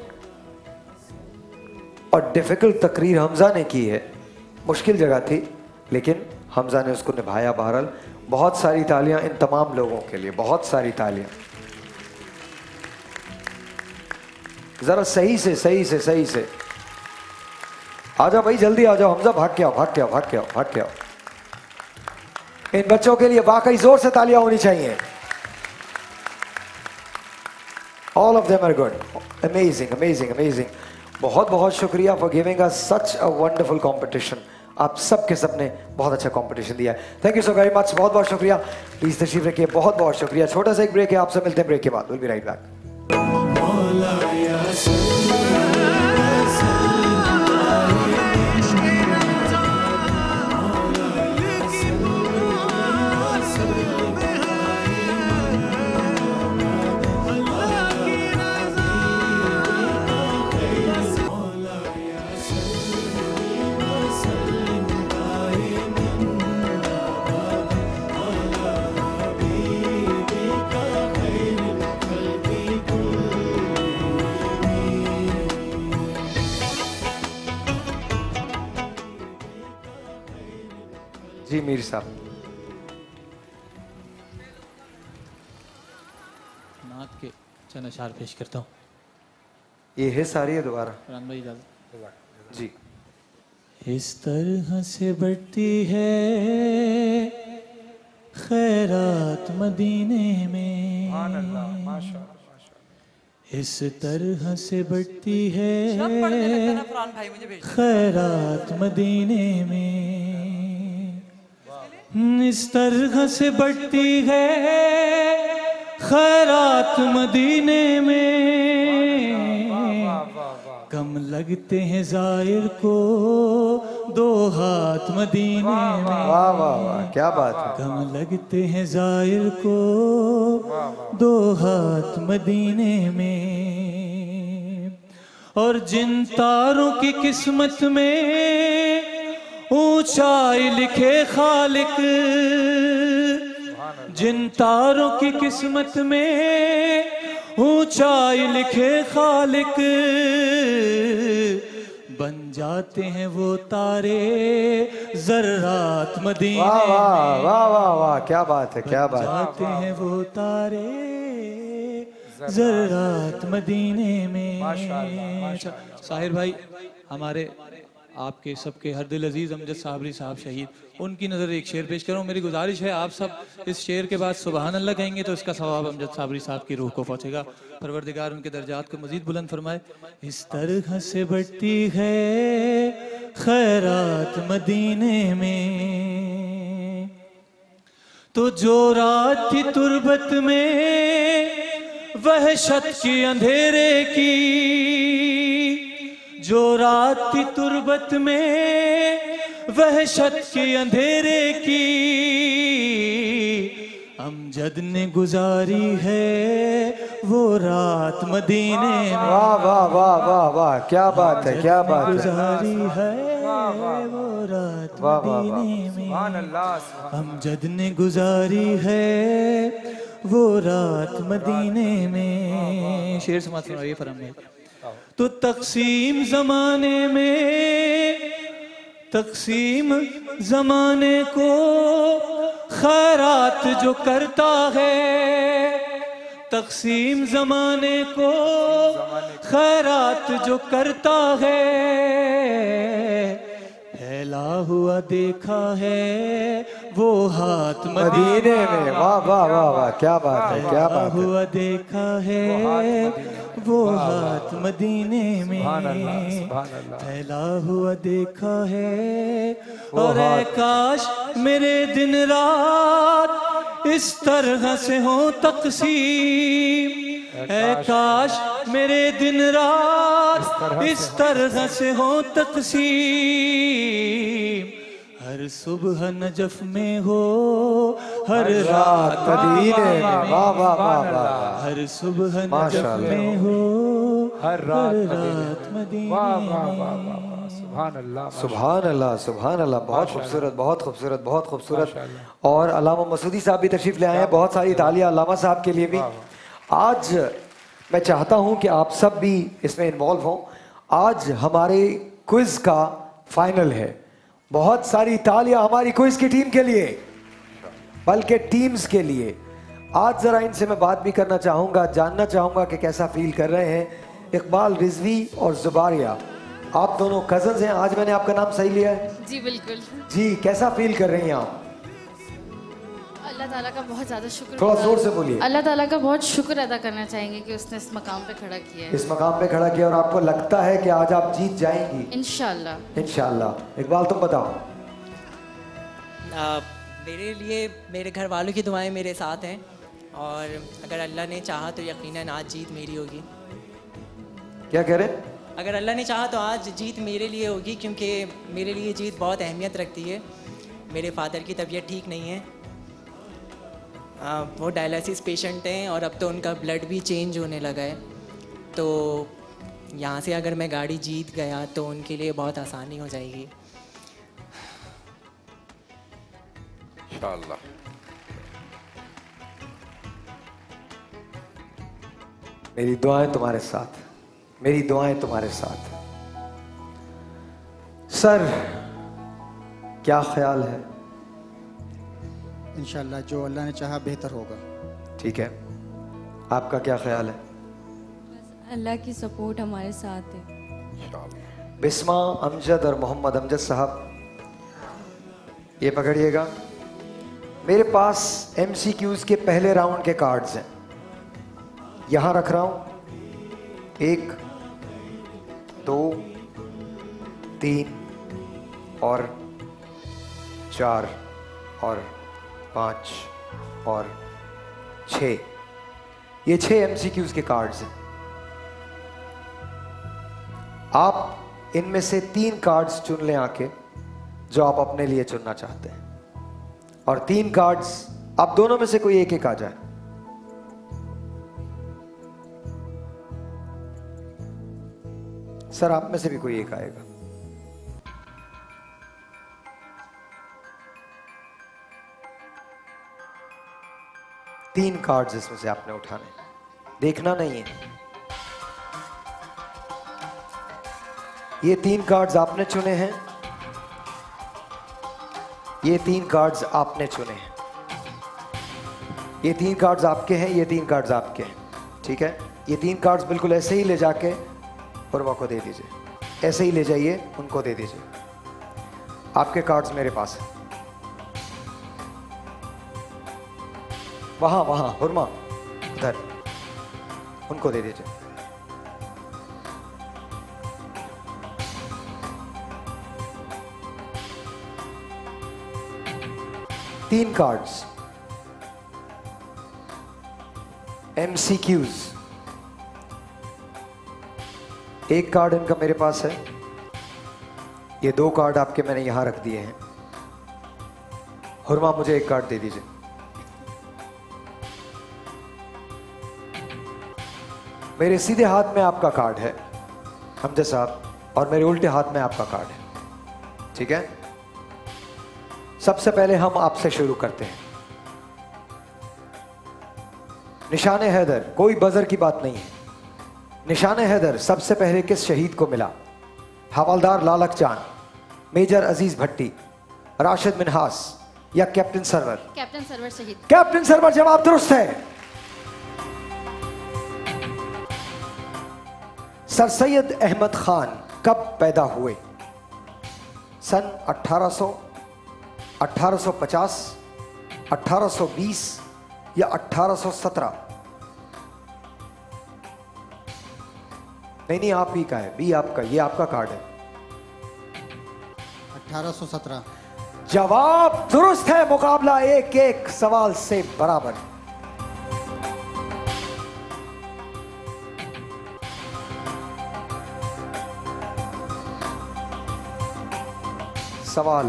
और डिफिकल्ट तकरीर हमजा ने की है, मुश्किल जगह थी लेकिन हमजा ने उसको निभाया। बहरहाल बहुत सारी तालियां इन तमाम लोगों के लिए, बहुत सारी तालियां। जरा सही से आ जाओ भाई, जल्दी आ जाओ। हमजा भाग के आओ। इन बच्चों के लिए वाकई जोर से तालियां होनी चाहिए। All of them are good. Amazing. बहुत शुक्रिया for giving us such a wonderful competition. आप सब के सब ने बहुत अच्छा कंपटीशन दिया है। Thank you so very much, बहुत शुक्रिया। प्लीज तशरीफ रखिए, बहुत शुक्रिया। छोटा सा एक ब्रेक है, आपसे मिलते हैं ब्रेक के बाद। Will be right back. जी मीर साहब, नात के चंद अशार पेश करता हूँ। ये है सारी है दोबारा भाई जी। इस तरह से बढ़ती है खैरात मदीने में, इस तरह से बढ़ती है खैरात मदीने में, इस तरह से बढ़ती है खैरात मदीने में। कम लगते हैं जाहिर को 2 हाथ मदीने में। वाह वाह वाह, क्या बात है। कम लगते हैं जाहिर को 2 हाथ मदीने में। और जिन तारों की किस्मत में ऊंचाई लिखे खालिक, जिन तारों की किस्मत में ऊंचाई लिखे खालिक, बन जाते हैं वो तारे जर्रात मदीने में। वाह वाह वाह वाह, क्या बात है, क्या बात है। जाते हैं वो तारे जर्रात मदीने में। साहिर भाई, हमारे आपके सबके हर दिल अजीज अमजद साबरी साहब शहीद, उनकी नज़र एक शेर पेश करूँ। मेरी गुजारिश है आप सब इस शेर के बाद सुबहान अल्लाह कहेंगे तो इसका सवाब अमजद साबरी साहब की रूह को पहुँचेगा। परवरदिगार उनके दर्जात को मजीद बुलंद फरमाए। इस तरह से बढ़ती है खैरात मदीने में, तो जो रात थी तुरबत में वहशत की अंधेरे की, जो रात थी तुरबत में वहशत के अंधेरे की, अमजद ने गुजारी है वो रात मदीने में। वाह वाह वाह वाह वाह, क्या बात है, क्या बात है। गुजारी है वो रात मदीने में, अमजद ने गुजारी है वो रात मदीने में। शेर समात सुनाइए फरमाइए। तो तकसीम जमाने में तकसीम जमाने को खैरात जो करता है, तकसीम जमाने को खैरात जो करता है, फैला हुआ देखा है वो हाथ मदीने में। वाह वाह वाह वाह, क्या बात है, क्या बात है। हुआ देखा है वो हाथ मदीने में, फैला हुआ देखा है। और ऐ काश मेरे दिन रात इस तरह से हो तकसीम, ऐ काश मेरे दिन रात इस तरह से हो तकसीम। हर सुबह नजफ में हो, हर रात मदीने में। वाह वाह वाह वाह। हर सुबह नजफ में हो, हर रात मदीने। वाह वाह वाह वाह, सुभान अल्लाह, सुभान अल्लाह, सुभान अल्लाह। बहुत खूबसूरत, बहुत खूबसूरत, बहुत खूबसूरत। और अल्लामा मसूदी साहब भी तशरीफ ले आए हैं। बहुत सारी तालियां अल्लामा साहब के लिए भी। आज मैं चाहता हूं कि आप सब भी इसमें इन्वॉल्व हों। आज हमारे क्विज का फाइनल है। बहुत सारी तालियां हमारी क्विज की टीम के लिए, बल्कि टीम्स के लिए। आज जरा इनसे मैं बात भी करना चाहूंगा, जानना चाहूंगा कि कैसा फील कर रहे हैं। इकबाल रिजवी और जुबारिया, आप दोनों कजन्स हैं। आज मैंने आपका नाम सही लिया है? जी बिल्कुल जी। कैसा फील कर रही हैं आप? अल्लाह ताला का बहुत ज़्यादा शुक्र। थोड़ा जोर से बोलिए। अल्लाह ताला का बहुत शुक्र अदा करना चाहेंगे कि उसने इस मकाम पे खड़ा किया है। इस मकाम पे खड़ा किया। और आपको लगता है कि आज आप जीत जाएंगी? इंशाल्लाह। इंशाल्लाह। इकबाल तुम बताओ। मेरे लिए मेरे घर वालों की दुआएं मेरे साथ हैं, और अगर अल्लाह ने चाहा तो यकीनन आज जीत मेरी होगी। क्या कह रहे? अगर अल्लाह ने चाहा तो आज जीत मेरे लिए होगी, क्योंकि मेरे लिए जीत बहुत अहमियत रखती है। मेरे फादर की तबीयत ठीक नहीं है, वो डायलिसिस पेशेंट हैं, और अब तो उनका ब्लड भी चेंज होने लगा है। तो यहाँ से अगर मैं गाड़ी जीत गया तो उनके लिए बहुत आसानी हो जाएगी इंशाअल्लाह। मेरी दुआएं तुम्हारे साथ, मेरी दुआएं तुम्हारे साथ। सर, क्या ख्याल है? इंशाल्लाह जो अल्लाह ने चाहा बेहतर होगा। ठीक है, आपका क्या ख्याल है? अल्लाह की सपोर्ट हमारे साथ है। बिस्मा, अमजद और मोहम्मद अमजद साहब, ये पकड़िएगा। मेरे पास MCQs के पहले राउंड के कार्ड्स हैं, यहां रख रहा हूं। 1 2 3 और 4 और 5 और 6, ये 6 MCQs के कार्ड्स हैं। आप इनमें से 3 कार्ड्स चुन लें आके, जो आप अपने लिए चुनना चाहते हैं। और 3 कार्ड्स, आप दोनों में से कोई एक एक आ जाए। सर, आप में से भी कोई एक आएगा। तीन कार्ड्स इसमें से आपने उठाने, देखना नहीं है। ये 3 कार्ड्स आपने चुने हैं, ये 3 कार्ड्स आपने चुने हैं, ये 3 कार्ड्स आपके हैं, ये 3 कार्ड्स आपके हैं। ठीक है, ये 3 कार्ड्स बिल्कुल ऐसे ही ले जाके उर्वा को दे दीजिए, ऐसे ही ले जाइए, उनको दे दीजिए। आपके कार्ड्स मेरे पास हैं। वहां वहां हुरमा, उधर, उनको दे दीजिए। तीन कार्ड्स MCQs, एक कार्ड इनका मेरे पास है, ये 2 कार्ड आपके मैंने यहां रख दिए हैं। हुरमा, मुझे एक कार्ड दे दीजिए। मेरे सीधे हाथ में आपका कार्ड है हमजा साहब, और मेरे उल्टे हाथ में आपका कार्ड है। ठीक है, सबसे पहले हम आपसे शुरू करते हैं। निशान हैदर, कोई बजर की बात नहीं है। निशान हैदर सबसे पहले किस शहीद को मिला? हवलदार लालक चांद। मेजर अजीज भट्टी, राशिद मिनहास या कैप्टन सरवर? कैप्टन सरवर शहीद। कैप्टन सरवर, जवाब दुरुस्त है। सर सैयद अहमद खान कब पैदा हुए? सन 1800, 1850, 1820 या 1817? नहीं, आप ही का है, बी आपका, ये आपका कार्ड है। 1817। जवाब दुरुस्त है। मुकाबला 1-1 सवाल से बराबर। सवाल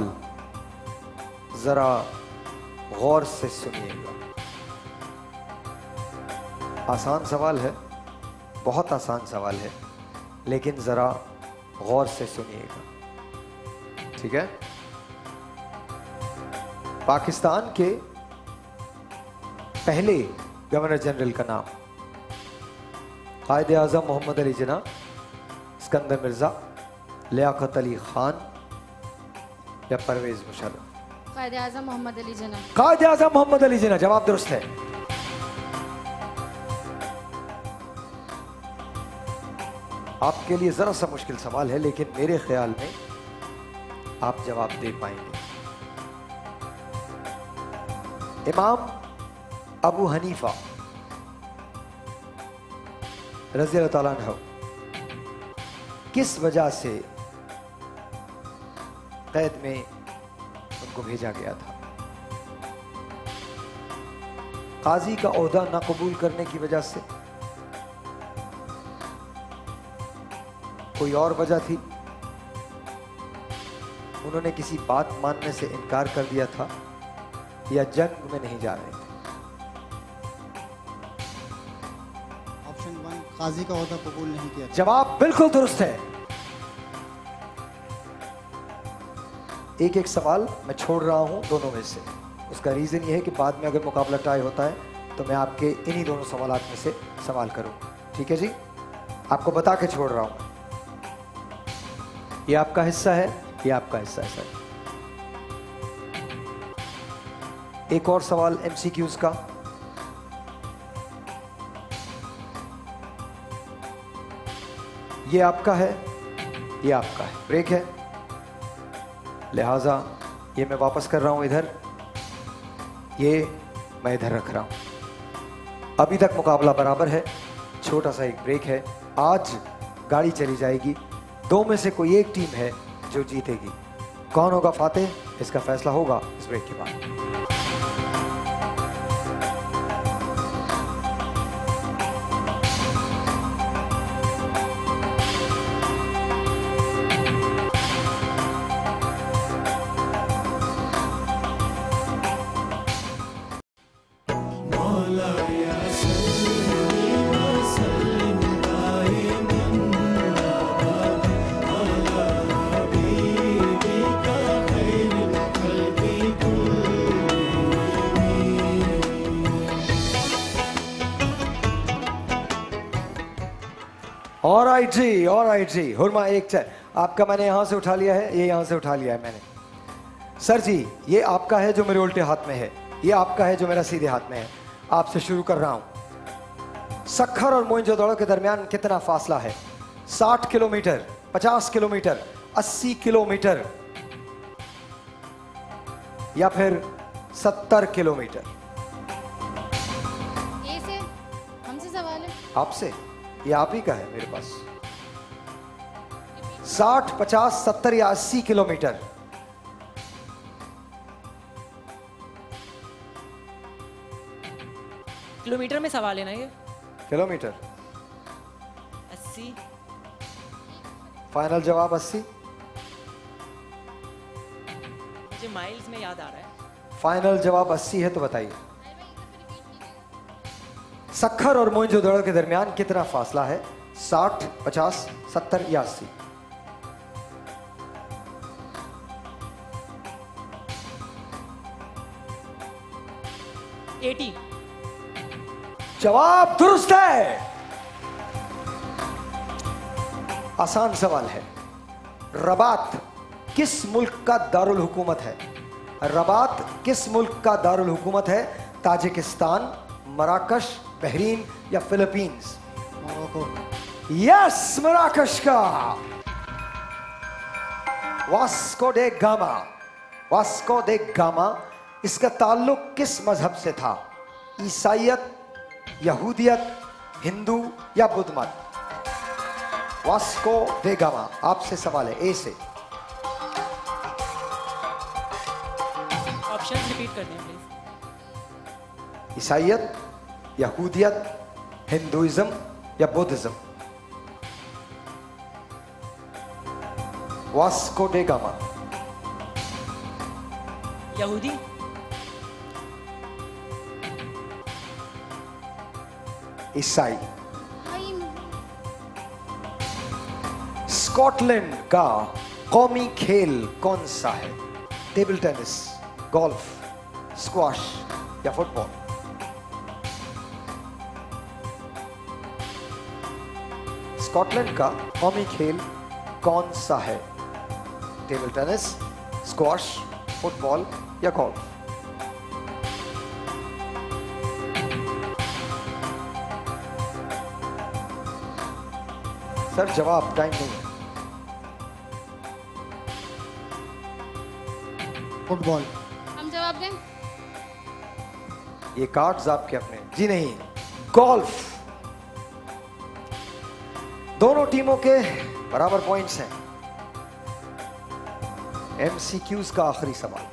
जरा गौर से सुनिएगा। आसान सवाल है, बहुत आसान सवाल है, लेकिन जरा गौर से सुनिएगा, ठीक है? पाकिस्तान के पहले गवर्नर जनरल का नाम? कायदे आज़म मोहम्मद अली जिन्ना, सिकंदर मिर्जा, लियाकत अली खान या परवेज मुशर्रफ? कायदे आज़म मोहम्मद अली जिन्ना। कायदे आज़म मोहम्मद अली जिन्ना, जवाब दुरुस्त है। आपके लिए जरा सा मुश्किल सवाल है, लेकिन मेरे ख्याल में आप जवाब दे पाएंगे। इमाम अबू हनीफा रज़ी अल्लाह ताला अन्हु किस वजह से कैद में उनको भेजा गया था? काजी का ओहदा ना कबूल करने की वजह से, कोई और वजह थी, उन्होंने किसी बात मानने से इनकार कर दिया था, या जंग में नहीं जा रहे थे? ऑप्शन 1, काजी का ओहदा कबूल नहीं किया। जवाब बिल्कुल दुरुस्त है। एक एक सवाल मैं छोड़ रहा हूं दोनों में से। उसका रीजन ये है कि बाद में अगर मुकाबला टाई होता है तो मैं आपके इन्हीं दोनोसवालात में से सवाल करूं, ठीक है जी? आपको बता के छोड़ रहा हूं। ये आपका हिस्सा है, ये आपका हिस्सा है सर। एक और सवाल एमसीक्यूज का। ये आपका है, ये आपका है। ब्रेक है, लिहाजा ये मैं वापस कर रहा हूं इधर, ये मैं इधर रख रहा हूं। अभी तक मुकाबला बराबर है, छोटा सा एक ब्रेक है। आज गाड़ी चली जाएगी, दो में से कोई एक टीम है जो जीतेगी। कौन होगा फातेह, इसका फैसला होगा इस ब्रेक के बाद। और राइट जी, हुरमा एक चाय आपका मैंने यहाँ से उठा लिया है, ये यहाँ से उठा लिया है मैंने। सर जी, ये आपका है जो मेरे उल्टे हाथ में है, ये आपका है जो मेरा सीधे हाथ में है। आपसे शुरू कर रहा हूँ। सक्खर और मोइंजोदड़ो के दरमियान कितना फासला है? 60 किलोमीटर, 50 किलोमीटर, 80 किलोमीटर या फिर 70 किलोमीटर? ये से हमसे सवाल है। आपसे? ये आप ही का है मेरे पास। 60, 50, 70 या 80 किलोमीटर? किलोमीटर में सवाल है ना ये? किलोमीटर। 80। फाइनल जवाब 80? मुझे माइल्स में याद आ रहा है। फाइनल जवाब 80 है तो बताइए। सक्खर और मोइंजोदड़ो के दरमियान कितना फासला है? 60, 50, 70 या 80? जवाब दुरुस्त है। आसान सवाल है। रबात किस मुल्क का दारुल हुकूमत है? रबात किस मुल्क का दारुल हुकूमत है? ताजिकिस्तान, मराकश, बहरीन या फिलीपींस? मोरक्को। यस, मराकश का। Vasco day gamma, Vasco day gamma, इसका ताल्लुक किस मजहब से था? ईसाइयत, यहूदियत, हिंदू या बुद्ध मत? Vasco day gamma. आपसे सवाल है, ए से। ऑप्शन रिपीट करने हैं प्लीज। ईसाइयत, यहूदियत, हिंदुइज्म या बुद्धिज्म? Vasco day gamma. यहूदी। ईसाई। स्कॉटलैंड का कौमी खेल कौन सा है? टेबल टेनिस, गोल्फ, स्क्वाश या फुटबॉल? स्कॉटलैंड का कौमी खेल कौन सा है? टेबल टेनिस, स्क्वाश, फुटबॉल या गोल्फ? सर जवाब, टाइम नहीं है। फुटबॉल। हम जवाब दें? ये कार्ड्स आपके अपने? जी नहीं, गोल्फ। दोनों टीमों के बराबर पॉइंट्स हैं। एमसीक्यूज का आखिरी सवाल।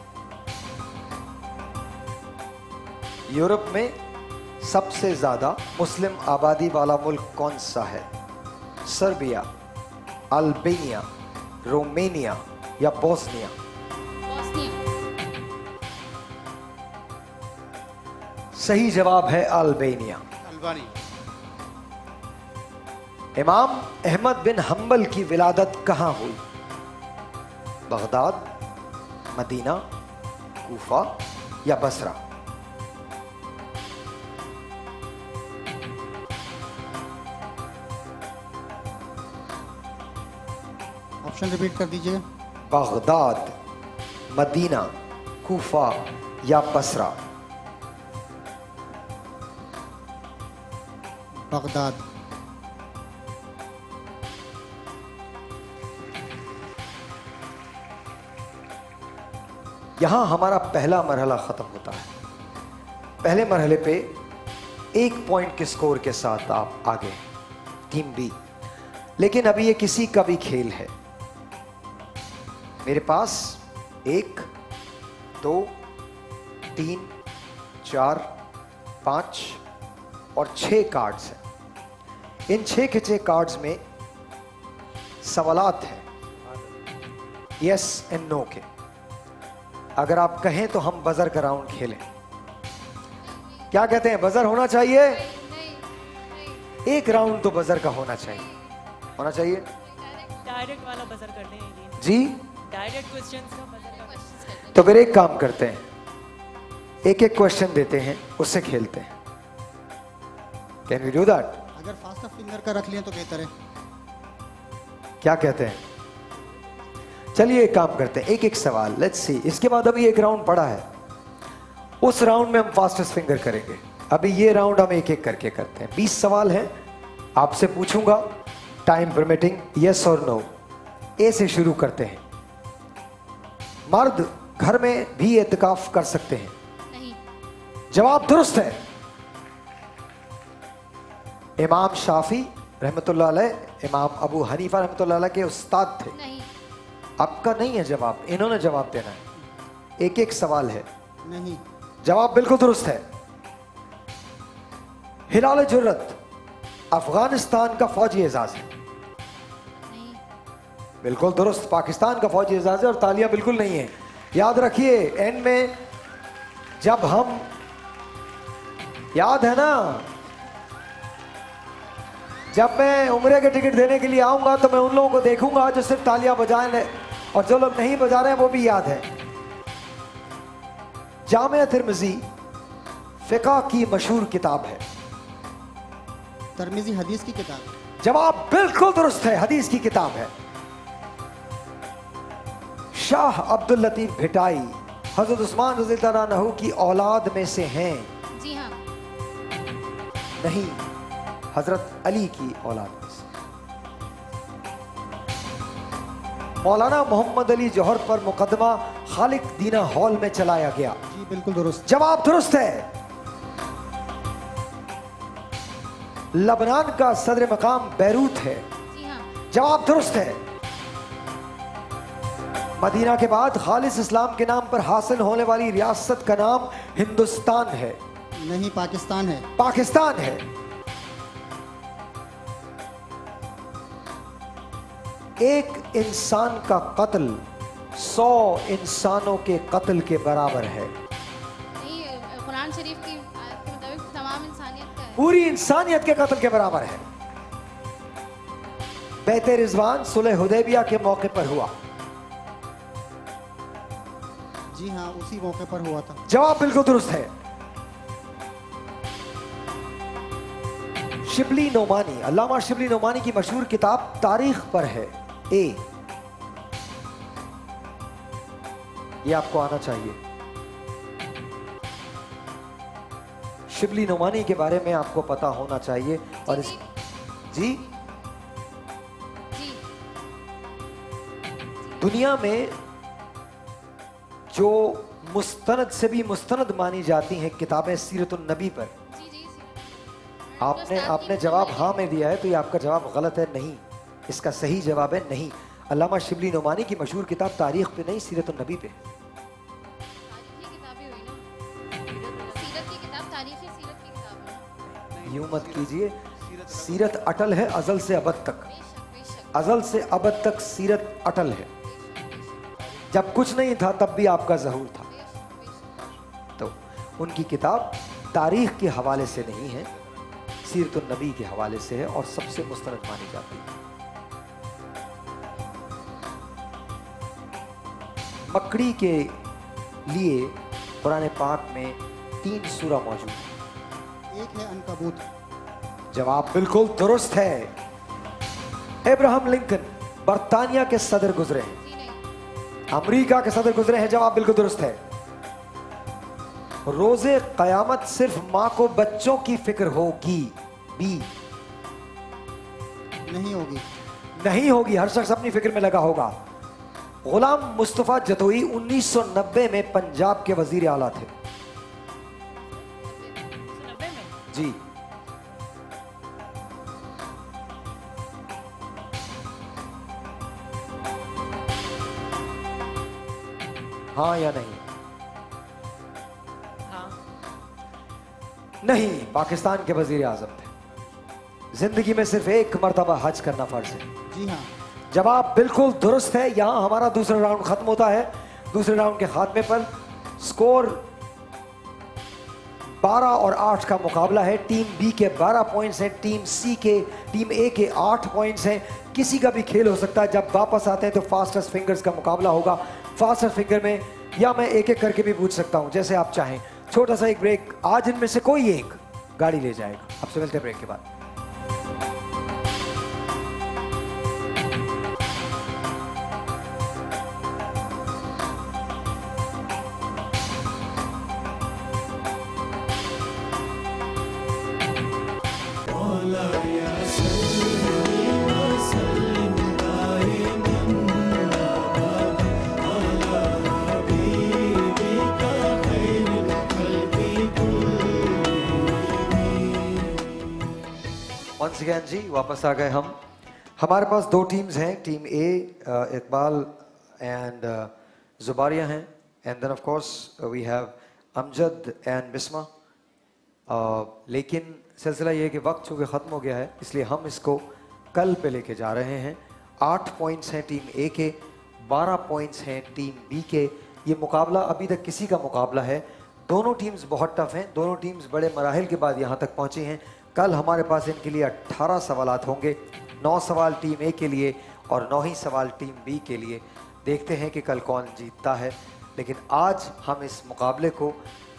यूरोप में सबसे ज्यादा मुस्लिम आबादी वाला मुल्क कौन सा है? सर्बिया, अल्बानिया, रोमानिया या बोस्निया? सही जवाब है अल्बानिया। अल्बानी। इमाम अहमद बिन हम्बल की विलादत कहां हुई? बगदाद, मदीना, कूफा या बसरा? ऑप्शन रिपीट कर दीजिए। बगदाद, मदीना, कूफा या बसरा? बगदाद। यहां हमारा पहला मरहला खत्म होता है। पहले मरहले पे 1 पॉइंट के स्कोर के साथ आप आगे, टीम बी। लेकिन अभी ये किसी का भी खेल है। मेरे पास 1, 2, 3, 4, 5 और 6 कार्ड्स हैं। इन 6 के 6 कार्ड्स में सवालात हैं यस एंड नो के। अगर आप कहें तो हम बजर का राउंड खेलें। क्या कहते हैं, बजर होना चाहिए? एक राउंड तो बजर का होना चाहिए। डायरेक्ट वाला बजर कर दें जी, डायरेक्ट क्वेश्चंस का बजर का। तो फिर एक काम करते हैं, एक एक क्वेश्चन देते हैं, उससे खेलते हैं। Can we do that? अगर फास्ट फिंगर का रख लिया तो बेहतर है। क्या कहते हैं? चलिए एक काम करते हैं, एक एक सवाल, लेट्स सी। इसके बाद अभी एक राउंड पड़ा है, उस राउंड में हम फास्टेस्ट फिंगर करेंगे। अभी ये राउंड हम एक एक करके करते हैं। 20 सवाल हैं, आपसे पूछूंगा, टाइम परमिटिंग, यस और नो। ए से शुरू करते हैं। मर्द घर में भी एतकाफ कर सकते हैं? नहीं। जवाब दुरुस्त है। इमाम शाफी रहमतुल्लाह अलैह, इमाम अबू हनीफा रहमतुल्लाह अलैह के उस्ताद थे। नहीं। आपका नहीं है जवाब, इन्होंने जवाब देना है। एक एक सवाल है। नहीं। जवाब बिल्कुल दुरुस्त है। हिलाल जुर्रत अफगानिस्तान का फौजी एजाज है? नहीं। बिल्कुल दुरुस्त, पाकिस्तान का फौजी एजाज है। और तालियां बिल्कुल नहीं है। याद रखिए, एंड में जब हम, याद है ना, जब मैं उम्रे के टिकट देने के लिए आऊंगा तो मैं उन लोगों को देखूंगा जो सिर्फ तालियां बजाएं, और जो लोग नहीं बजा रहे हैं वो भी याद है। जामिया तिर्मिज़ी फिक़ह की मशहूर किताब है? तिर्मिज़ी हदीस की किताब। जवाब बिल्कुल दुरुस्त है, हदीस की किताब है। शाह अब्दुल लतीफ भिटाई हजरत उस्मान रज़ियल्लाहु अन्हु की औलाद में से हैं? जी हाँ। नहीं, हजरत अली की औलाद में से। मौलाना मोहम्मद अली जौहर पर मुकदमा खालिक दीना हॉल में चलाया गया। जी बिल्कुल दुरुस्त। जवाब दुरुस्त है। लबनान का सदर मकाम बैरूत है। जवाब दुरुस्त है। मदीना के बाद खालिस इस्लाम के नाम पर हासिल होने वाली रियासत का नाम हिंदुस्तान है। नहीं, पाकिस्तान है। पाकिस्तान है। एक इंसान का कत्ल 100 इंसानों के कत्ल के बराबर है। नहीं, कुरान शरीफ की आयत के मुताबिक तमाम इंसानियत का है। पूरी इंसानियत के कत्ल के बराबर है। बैत रिजवान सुलह हुदैबिया के मौके पर हुआ। जी हाँ, उसी मौके पर हुआ था। जवाब बिल्कुल दुरुस्त है। शिबली नोमानी, अल्लामा शिबली नोमानी की मशहूर किताब तारीख पर है। ए, ये आपको आना चाहिए। शिबली नोमानी के बारे में आपको पता होना चाहिए। और इस जी दुनिया में जो मुस्तनद से भी मुस्तनद मानी जाती हैं किताबें सीरतुन नबी पर, आपने जवाब हाँ में दिया है, तो ये आपका जवाब गलत है। नहीं, इसका सही जवाब है नहीं। अल्लामा शिबली नोमानी की मशहूर किताब तारीख पे नहीं, सीरतुन नबी पे। यूं मत कीजिए, सीरत अटल है अजल से अबद तक। अजल से अबद तक सीरत अटल है। जब कुछ नहीं था तब भी आपका ज़हूर था। तो उनकी किताब तारीख के हवाले से नहीं है, सीरतुन नबी के हवाले से है और सबसे मुस्तनद मानी जाती है। मकड़ी के लिए कुरान पाक में 3 सूरा मौजूद है। एक है अनकबूत। जवाब बिल्कुल दुरुस्त है। अब्राहम लिंकन बर्तानिया के सदर गुजरे हैं, अमेरिका के सदर गुजरे हैं। जवाब बिल्कुल दुरुस्त है। रोजे कयामत सिर्फ मां को बच्चों की फिक्र होगी। बी, नहीं होगी। नहीं होगी, हर शख्स अपनी फिक्र में लगा होगा। गुलाम मुस्तफा जतोई 1990 में पंजाब के वजीर आला थे। जी, हाँ या नहीं? हाँ। नहीं, पाकिस्तान के वजीर आजम थे। जिंदगी में सिर्फ एक मर्तबा हज करना फर्ज है। जी हाँ। जवाब बिल्कुल दुरुस्त है। यहां हमारा दूसरा राउंड खत्म होता है। दूसरे राउंड के खात्मे पर स्कोर 12 और 8 का मुकाबला है। टीम बी के 12 पॉइंट्स हैं, टीम ए के 8 पॉइंट्स हैं। किसी का भी खेल हो सकता है। जब वापस आते हैं तो फास्टेस्ट फिंगर्स का मुकाबला होगा। फास्टेस्ट फिंगर में या मैं एक एक करके भी पूछ सकता हूं, जैसे आप चाहें। छोटा सा एक ब्रेक, आज इनमें से कोई एक गाड़ी ले जाएगा। आपसे मिलते हैं ब्रेक के बाद। वंस अगेन जी वापस आ गए हम। हमारे पास 2 टीम्स हैं। Team A Iqbal and Zubaria हैं, and then of course we have Amjad and Bisma. लेकिन सिलसिला ये है कि वक्त चूँकि ख़त्म हो गया है, इसलिए हम इसको कल पे लेके जा रहे हैं। 8 पॉइंट्स हैं टीम ए के, 12 पॉइंट्स हैं टीम बी के। ये मुकाबला अभी तक किसी का मुकाबला है। दोनों टीम्स बहुत टफ हैं। दोनों टीम्स बड़े मराहिल के बाद यहाँ तक पहुँची हैं। कल हमारे पास इनके लिए 18 सवालात होंगे। 9 सवाल टीम ए के लिए और 9 ही सवाल टीम बी के लिए। देखते हैं कि कल कौन जीतता है। लेकिन आज हम इस मुकाबले को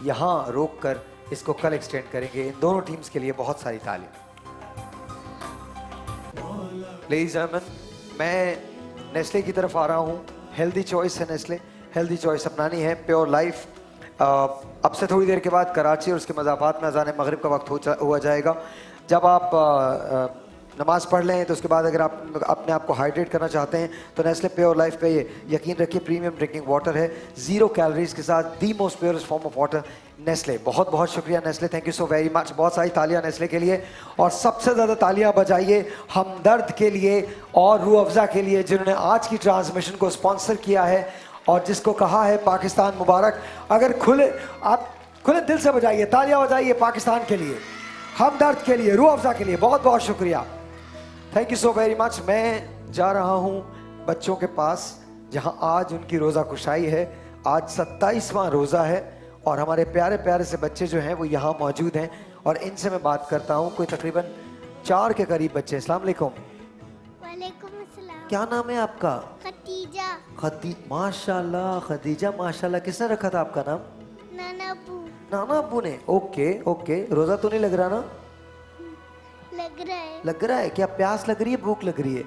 यहाँ रोक कर इसको कल एक्सटेंड करेंगे। इन दोनों टीम्स के लिए बहुत सारी तालियां। लेडीज एंड जेंटलमैन, मैं नेस्ले की तरफ आ रहा हूँ, हेल्दी चॉइस है नेस्ले, हेल्दी चॉइस अपनानी है, प्योर लाइफ। अब से थोड़ी देर के बाद कराची और उसके मज़ाफ़ात में अज़ान मगरिब का वक्त हुआ जाएगा। जब आप नमाज़ पढ़ लें तो उसके बाद अगर आप अपने आप को हाइड्रेट करना चाहते हैं तो नेस्ले प्योर लाइफ पे ये यकीन रखिए, प्रीमियम ड्रिंकिंग वाटर है, 0 कैलोरीज के साथ, the most purest form of water Nestle. बहुत बहुत शुक्रिया Nestle, thank you so very much. बहुत सारी तालियां नेस्ले के लिए, और सबसे ज़्यादा तालियां बजाइए हमदर्द के लिए और रूह अफ़ज़ा के लिए जिन्होंने आज की ट्रांसमिशन को स्पॉन्सर किया है और जिसको कहा है पाकिस्तान मुबारक। अगर आप खुले दिल से बजाइए, तालियां बजाइए पाकिस्तान के लिए, हमदर्द के लिए, रूह अफ़ज़ा के लिए। बहुत बहुत शुक्रिया, thank you so very much. मैं जा रहा हूँ बच्चों के पास जहाँ आज उनकी रोज़ा कुशाई है। आज 27वां रोज़ा है और हमारे प्यारे प्यारे से बच्चे जो हैं वो यहाँ मौजूद हैं और इनसे मैं बात करता हूँ। कोई तकरीबन 4 के करीब बच्चे। अस्सलाम वालेकुम। वालेकुम अस्सलाम। क्या नाम है आपका? खतीजा। माशाल्लाह खदीजा, माशाल्लाह। किसने रखा था आपका नाम? नाना अबू। नाना अबू ने। Okay okay. रोज़ा तो नहीं लग रहा ना? लग रहा है। लग रहा है। क्या प्यास लग रही है, भूख लग रही है?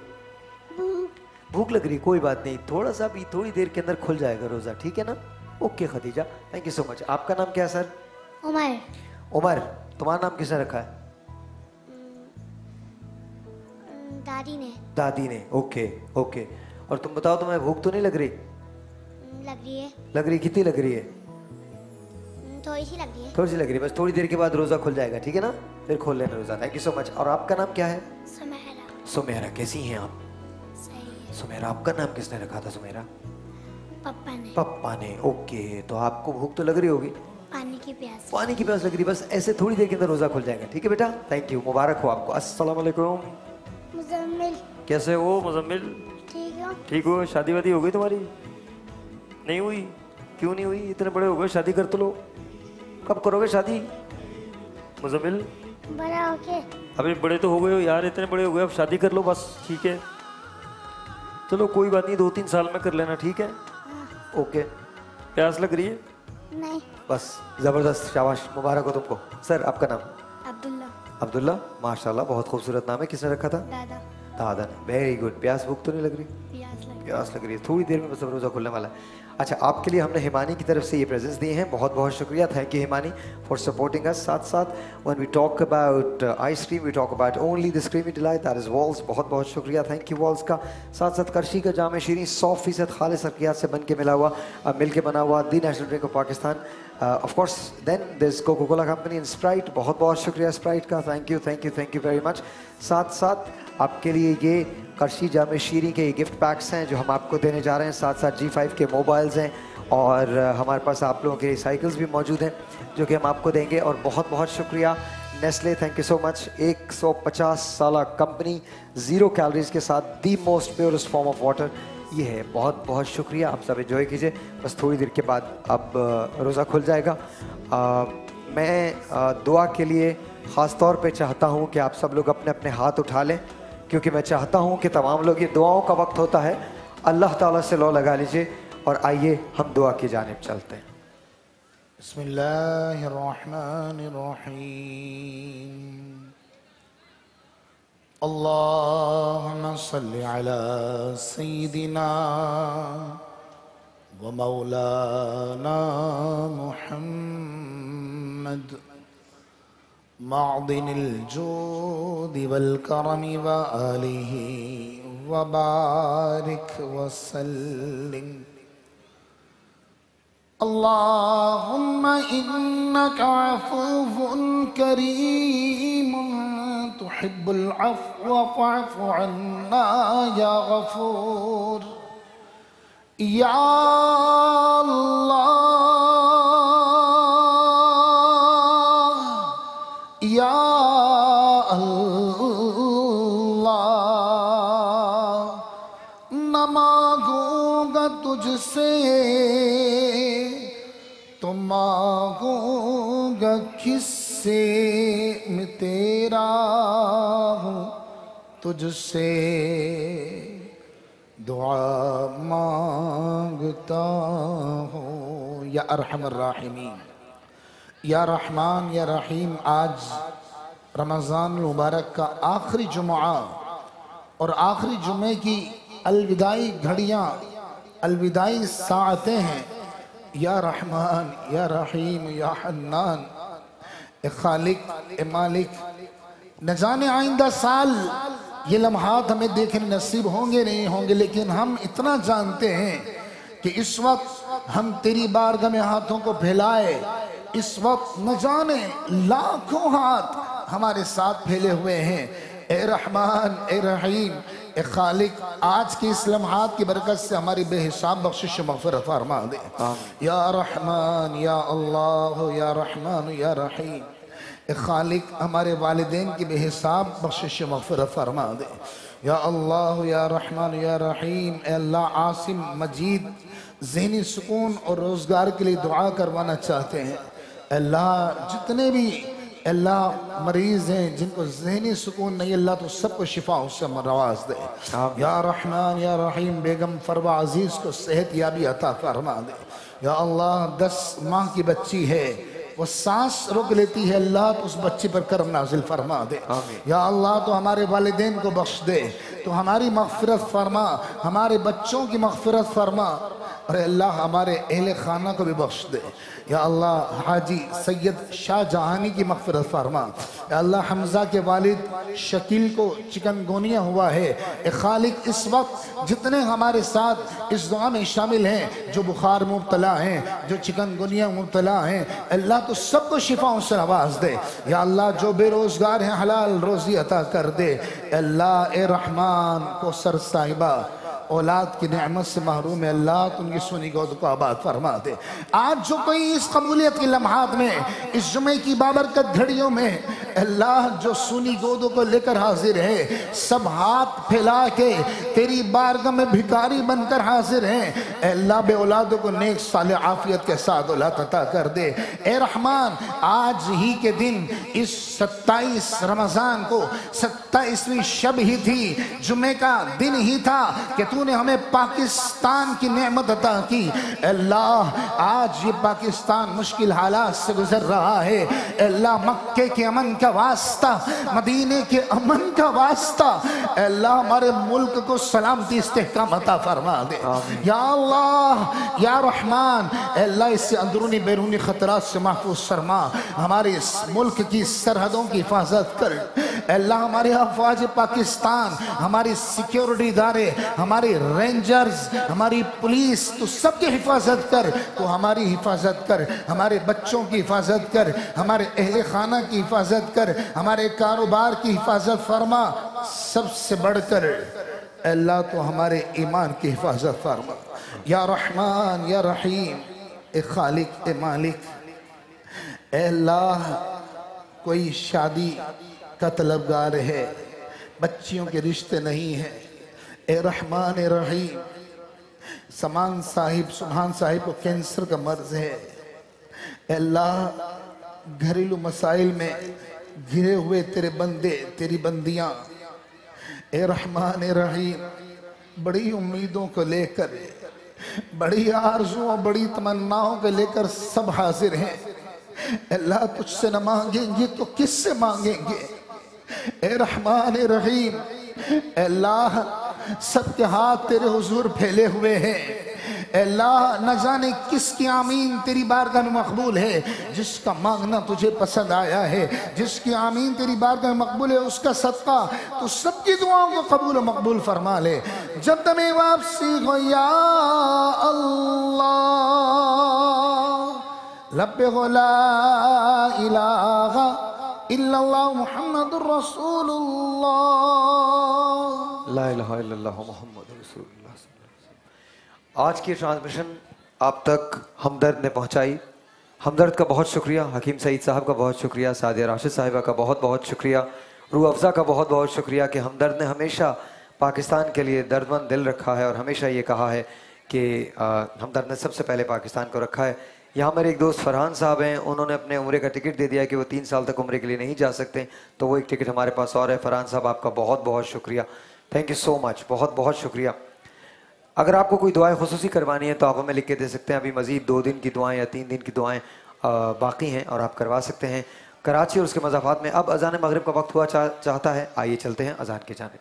भूख लग रही है। कोई बात नहीं, थोड़ा सा भी, थोड़ी देर के अंदर खुल जाएगा रोज़ा, ठीक है ना? Okay Khadija, thank you so much. आपका नाम क्या है सर? उमर। उमर। तुम्हारा नाम किसने रखा है? दादी ने। दादी ने। Okay okay. और तुम बताओ, तुम्हें भूख तो नहीं लग रही? लग रही है। लग रही? कितनी लग रही है? थोड़ी सी लग रही है। थोड़ी सी लग रही है, बस थोड़ी देर के बाद रोज़ा खुल जाएगा, ठीक है ना? फिर खोल लेना रोज़ा। Thank you so much. और आपका नाम क्या है? सुमेरा। सुमेरा, कैसी हैं आप? सही। सुमेरा, आपका नाम किसने रखा था सुमेरा? पापा ने। पापा ने। ओके, तो आपको भूख तो लग रही होगी? पानी की प्यास। पानी की प्यास लग रही, बस ऐसे थोड़ी देर के अंदर रोज़ा खुल जाएगा, ठीक है बेटा? थैंक यू, मुबारक हो आपको। अस्सलाम वालेकुम। मुजम्मिल। कैसे हो मुजम्मिल? ठीक हो? ठीक हो। शादी वादी हो गई तुम्हारी? नहीं हुई? क्यों नहीं हुई? इतने बड़े हो गए, शादी कर तो लो। कब करोगे शादी मुजम्मिल? बड़ा होके। अभी बड़े तो हो गए हो यार, इतने बड़े हो गए, अब शादी कर लो बस, ठीक है? चलो कोई बात नहीं, 2-3 साल में कर लेना, ठीक है? ओके। प्यास लग रही है? नहीं। बस ज़बरदस्त, शाबाश, मुबारक हो तुमको। सर आपका नाम? अब्दुल्ला। अब्दुल्ला, माशाल्लाह, बहुत खूबसूरत नाम है। किसने रखा था? दादा। दादा ने। Very good. प्यास भूख तो नहीं लग रही? प्यास लग रही है, थोड़ी देर में बस रोज़ा खुलने वाला है। अच्छा, आपके लिए हमने हिमानी की तरफ से ये प्रेजेंट्स दिए हैं, बहुत बहुत शुक्रिया। Thank you Himani for supporting us. साथ साथ when we talk about ice cream, we talk about only the creamy delight, that is Wall's. बहुत बहुत शुक्रिया, थैंक यू वॉल्स का। साथ साथ करशी का जाम शीरी 100% खालिस हर्कियात से बन के मिल के बना हुआ the national drink of Pakistan. Of course then there is Coca Cola company and Sprite. बहुत बहुत शुक्रिया स्प्राइट का, thank you thank you thank you very much. साथ साथ आपके लिए ये करशी जाम शीरी के गिफ्ट पैक्स हैं जो हम आपको देने जा रहे हैं। साथ साथ G5 के मोबाइल्स हैं और हमारे पास आप लोगों के साइकिल्स भी मौजूद हैं जो कि हम आपको देंगे। और बहुत बहुत शुक्रिया Nestle, thank you so much. 150 साल कंपनी, 0 कैलोरीज के साथ the most purest form of water ये है। बहुत बहुत शुक्रिया, आप सब एंजॉय कीजिए। बस थोड़ी देर के बाद अब रोज़ा खुल जाएगा। मैं दुआ के लिए ख़ास तौर पे चाहता हूँ कि आप सब लोग अपने अपने हाथ उठा लें, क्योंकि मैं चाहता हूँ कि तमाम लोग, ये दुआओं का वक्त होता है, अल्लाह ताला से लो लगा लीजिए और आइए हम दुआ की जानिब चलते हैं। बिस्मिल्लाहिर्रहमानिर्रहीम। अल्लाहुम्मा सल्लि अला सय्यिदिना व मौलाना मुहम्मद मादिनिल जूदि वल करमी व आलिहि व बारिक व सल्लिम। अल्लाहुम्मा इन्नका अफ़ुव्वुन करीमुन तुहिब्बुल अफ़्व फ़अफ़ु अन्ना या गफ़ूर। या अल्लाह, या अल्लाह, न मांगूंगा तुझसे तो मांगूंगा किससे, मैं तेरा हूँ तुझसे दुआ मांगता हूँ। या अरहमर राहिमीन, या रहमान या रहीम। आज रमज़ान मुबारक का आखिरी जुमा और आखिरी जुमे की अलविदाई घड़ियाँ अलविदाई साअतें हैं। या रहमान या रहीम या हन्नान, ए खालिक ए मालिक, न जाने आइंदा साल ये लम्हात हमें देखने नसीब होंगे नहीं होंगे, लेकिन हम इतना जानते हैं कि इस वक्त हम तेरी बारगाह में हाथों को फैलाए, इस वक्त न जाने लाखों हाथ हमारे साथ फैले हुए हैं। ए रहमान ए रहीम ए खालिक, आज के इस लम्हात की बरकत से हमारी बेहिसाब बख्शिश मग़फ़िरत फरमा दे। या रहमान या अल्लाह या रहमान या रहीम ए खालिक, हमारे वालिदैन की बेहिसाब बख्शिश मग़फ़िरत फरमा दे। या अल्लाह या रहमान या रहीम ए अल्लाह, आसिम मजीद ज़हनी सुकून और रोज़गार के लिए दुआ करवाना चाहते हैं। अल्लाह जितने भी अल्लाह मरीज़ हैं जिनको ज़हनी सुकून नहीं, अल्लाह तो सबको शिफा उससे नवाज दे। या रहमान या रहीम बेगम फरवा अजीज़ को सेहत याबी अता फरमा दे। या अल्लाह 10 माह की बच्ची है, वो सांस रोक लेती है, अल्लाह तो उस बच्ची पर करम नाजिल फरमा दे। या अल्लाह तो हमारे वालिदैन को बख्श दे, तो हमारी मग़फ़िरत फरमा, हमारे बच्चों की मग़फ़िरत फरमा, और अल्लाह हमारे अहले खाना को भी बख्श दे। या अल्लाह हाजी सैयद शाह जहानी की मग़फ़िरत फरमा। या अल्लाह हमज़ा के वालिद शकील को चिकनगुनिया हुआ है, ए खालिक इस वक्त जितने हमारे साथ इस दुआ में शामिल हैं, जो बुखार मुब्तला हैं, जो चिकनगुनिया मुब्तला हैं, अल्लाह तो सबको शिफाओं से नवाज दे। या अल्लाह जो बेरोज़गार हैं हलाल रोज़ी अता कर दे। अल्लाह ए रहमान को सर साहिबा औलाद की नेमत से महरूम है, अल्लाह तो उनकी सुनी गोद को आबाद फरमा दे। आज जो कोई इस कबूलियत के लम्हात में, इस जुमे की बाबरकत घड़ियों में अल्लाह जो सुनी गोदों को लेकर हाजिर है, सब हाथ फैला के तेरी बारगाह में भिखारी बनकर हाजिर हैं। अल्लाह बे औलादों को नेक साले आफियत के साथ औलाद अता कर दे। ए रहमान, आज ही के दिन इस 27 रमज़ान को 27वीं शब ही थी, जुमे का दिन ही था कि तूने हमें पाकिस्तान की नेमत अता की। अल्लाह आज ये पाकिस्तान मुश्किल हालात से गुजर रहा है। अल्लाह मक्के के अमन का वास्ता, मदीने के अमन का वास्ता, अल्लाह हमारे मुल्क को सलामती इस्तेहकाम अता फरमा दे। या अल्लाह या रहमान, अल्लाह इससे अंदरूनी बैरूनी खतरात से महफूज फरमा, हमारे इस मुल्क की सरहदों की हिफाजत कर। अल्लाह हमारे अफवाज पाकिस्तान, हमारी सिक्योरिटी इदारे, हमारे रेंजर्स, हमारी पुलिस, तो सबकी हिफाजत कर, तो हमारी हिफाजत कर, हमारे बच्चों की हिफाजत कर, हमारे अहले खाना की हिफाजत कर, हमारे कारोबार की हिफाजत फरमा। सबसे बढ़कर अल्लाह तो हमारे ईमान की हिफाजत फरमा। या रहमान या रहीम ए खालिक ए मालिक, ए अल्लाह कोई शादी का तलबगार है, बच्चियों के रिश्ते नहीं हैं, ए रहमान ए रहीम, समान साहिब सुभान साहिब को कैंसर का मर्ज है। अल्लाह घरेलू मसाइल में घिरे हुए तेरे बंदे तेरी बंदियां, ए रहमान ए रहीम, बड़ी उम्मीदों को लेकर, बड़ी आरज़ुओं बड़ी तमन्नाओं को लेकर सब हाजिर हैं। अल्लाह तुझसे न मांगेंगे तो किससे मांगेंगे। ए रहमान ए रहीम, अल्लाह सबके हाथ तेरे हुजूर फैले हुए हैं। अल्लाह न जाने किसकी आमीन तेरी बारगाह में मकबूल है, जिसका मांगना तुझे पसंद आया है, जिसकी आमीन तेरी बारगाह में मकबूल है, उसका सदका तो सबकी दुआओं को कबूल और मकबूल फरमा ले। जब तमे वापसी हो या अल्लाह, लब्बे हो ला इलाहा इल्लल्लाह मुहम्मदुर रसूलुल्लाह, ला इलाहा इल्लल्लाह मुहम्मदुर रसूलुल्लाह। आज की ट्रांसमिशन आप तक हमदर्द ने पहुंचाई। हमदर्द का बहुत शुक्रिया, हकीम सईद साहब का बहुत शुक्रिया, सादिया राशिद साहिबा का बहुत बहुत शुक्रिया, रूह अफ़ज़ा का बहुत बहुत शुक्रिया कि हमदर्द ने हमेशा पाकिस्तान के लिए दर्दमंद दिल रखा है और हमेशा ये कहा है कि हमदर्द ने सबसे पहले पाकिस्तान को रखा है। यहाँ मेरे एक दोस्त फरहान साहब हैं, उन्होंने अपने उम्रे का टिकट दे दिया कि वो 3 साल तक उम्रे के लिए नहीं जा सकते, तो वो एक टिकट हमारे पास और है। फरहान साहब आपका बहुत बहुत शुक्रिया, थैंक यू सो मच, बहुत बहुत शुक्रिया। अगर आपको कोई दुआएं खुसूसी करवानी है तो आप हमें लिख के दे सकते हैं। अभी मज़ीद 2 दिन की दुआएं या 3 दिन की दुआएं बाकी हैं और आप करवा सकते हैं। कराची और उसके मज़ाफ़ात में अब अज़ान मगरिब का वक्त हुआ चाहता है, आइए चलते हैं अज़ान की जानिब।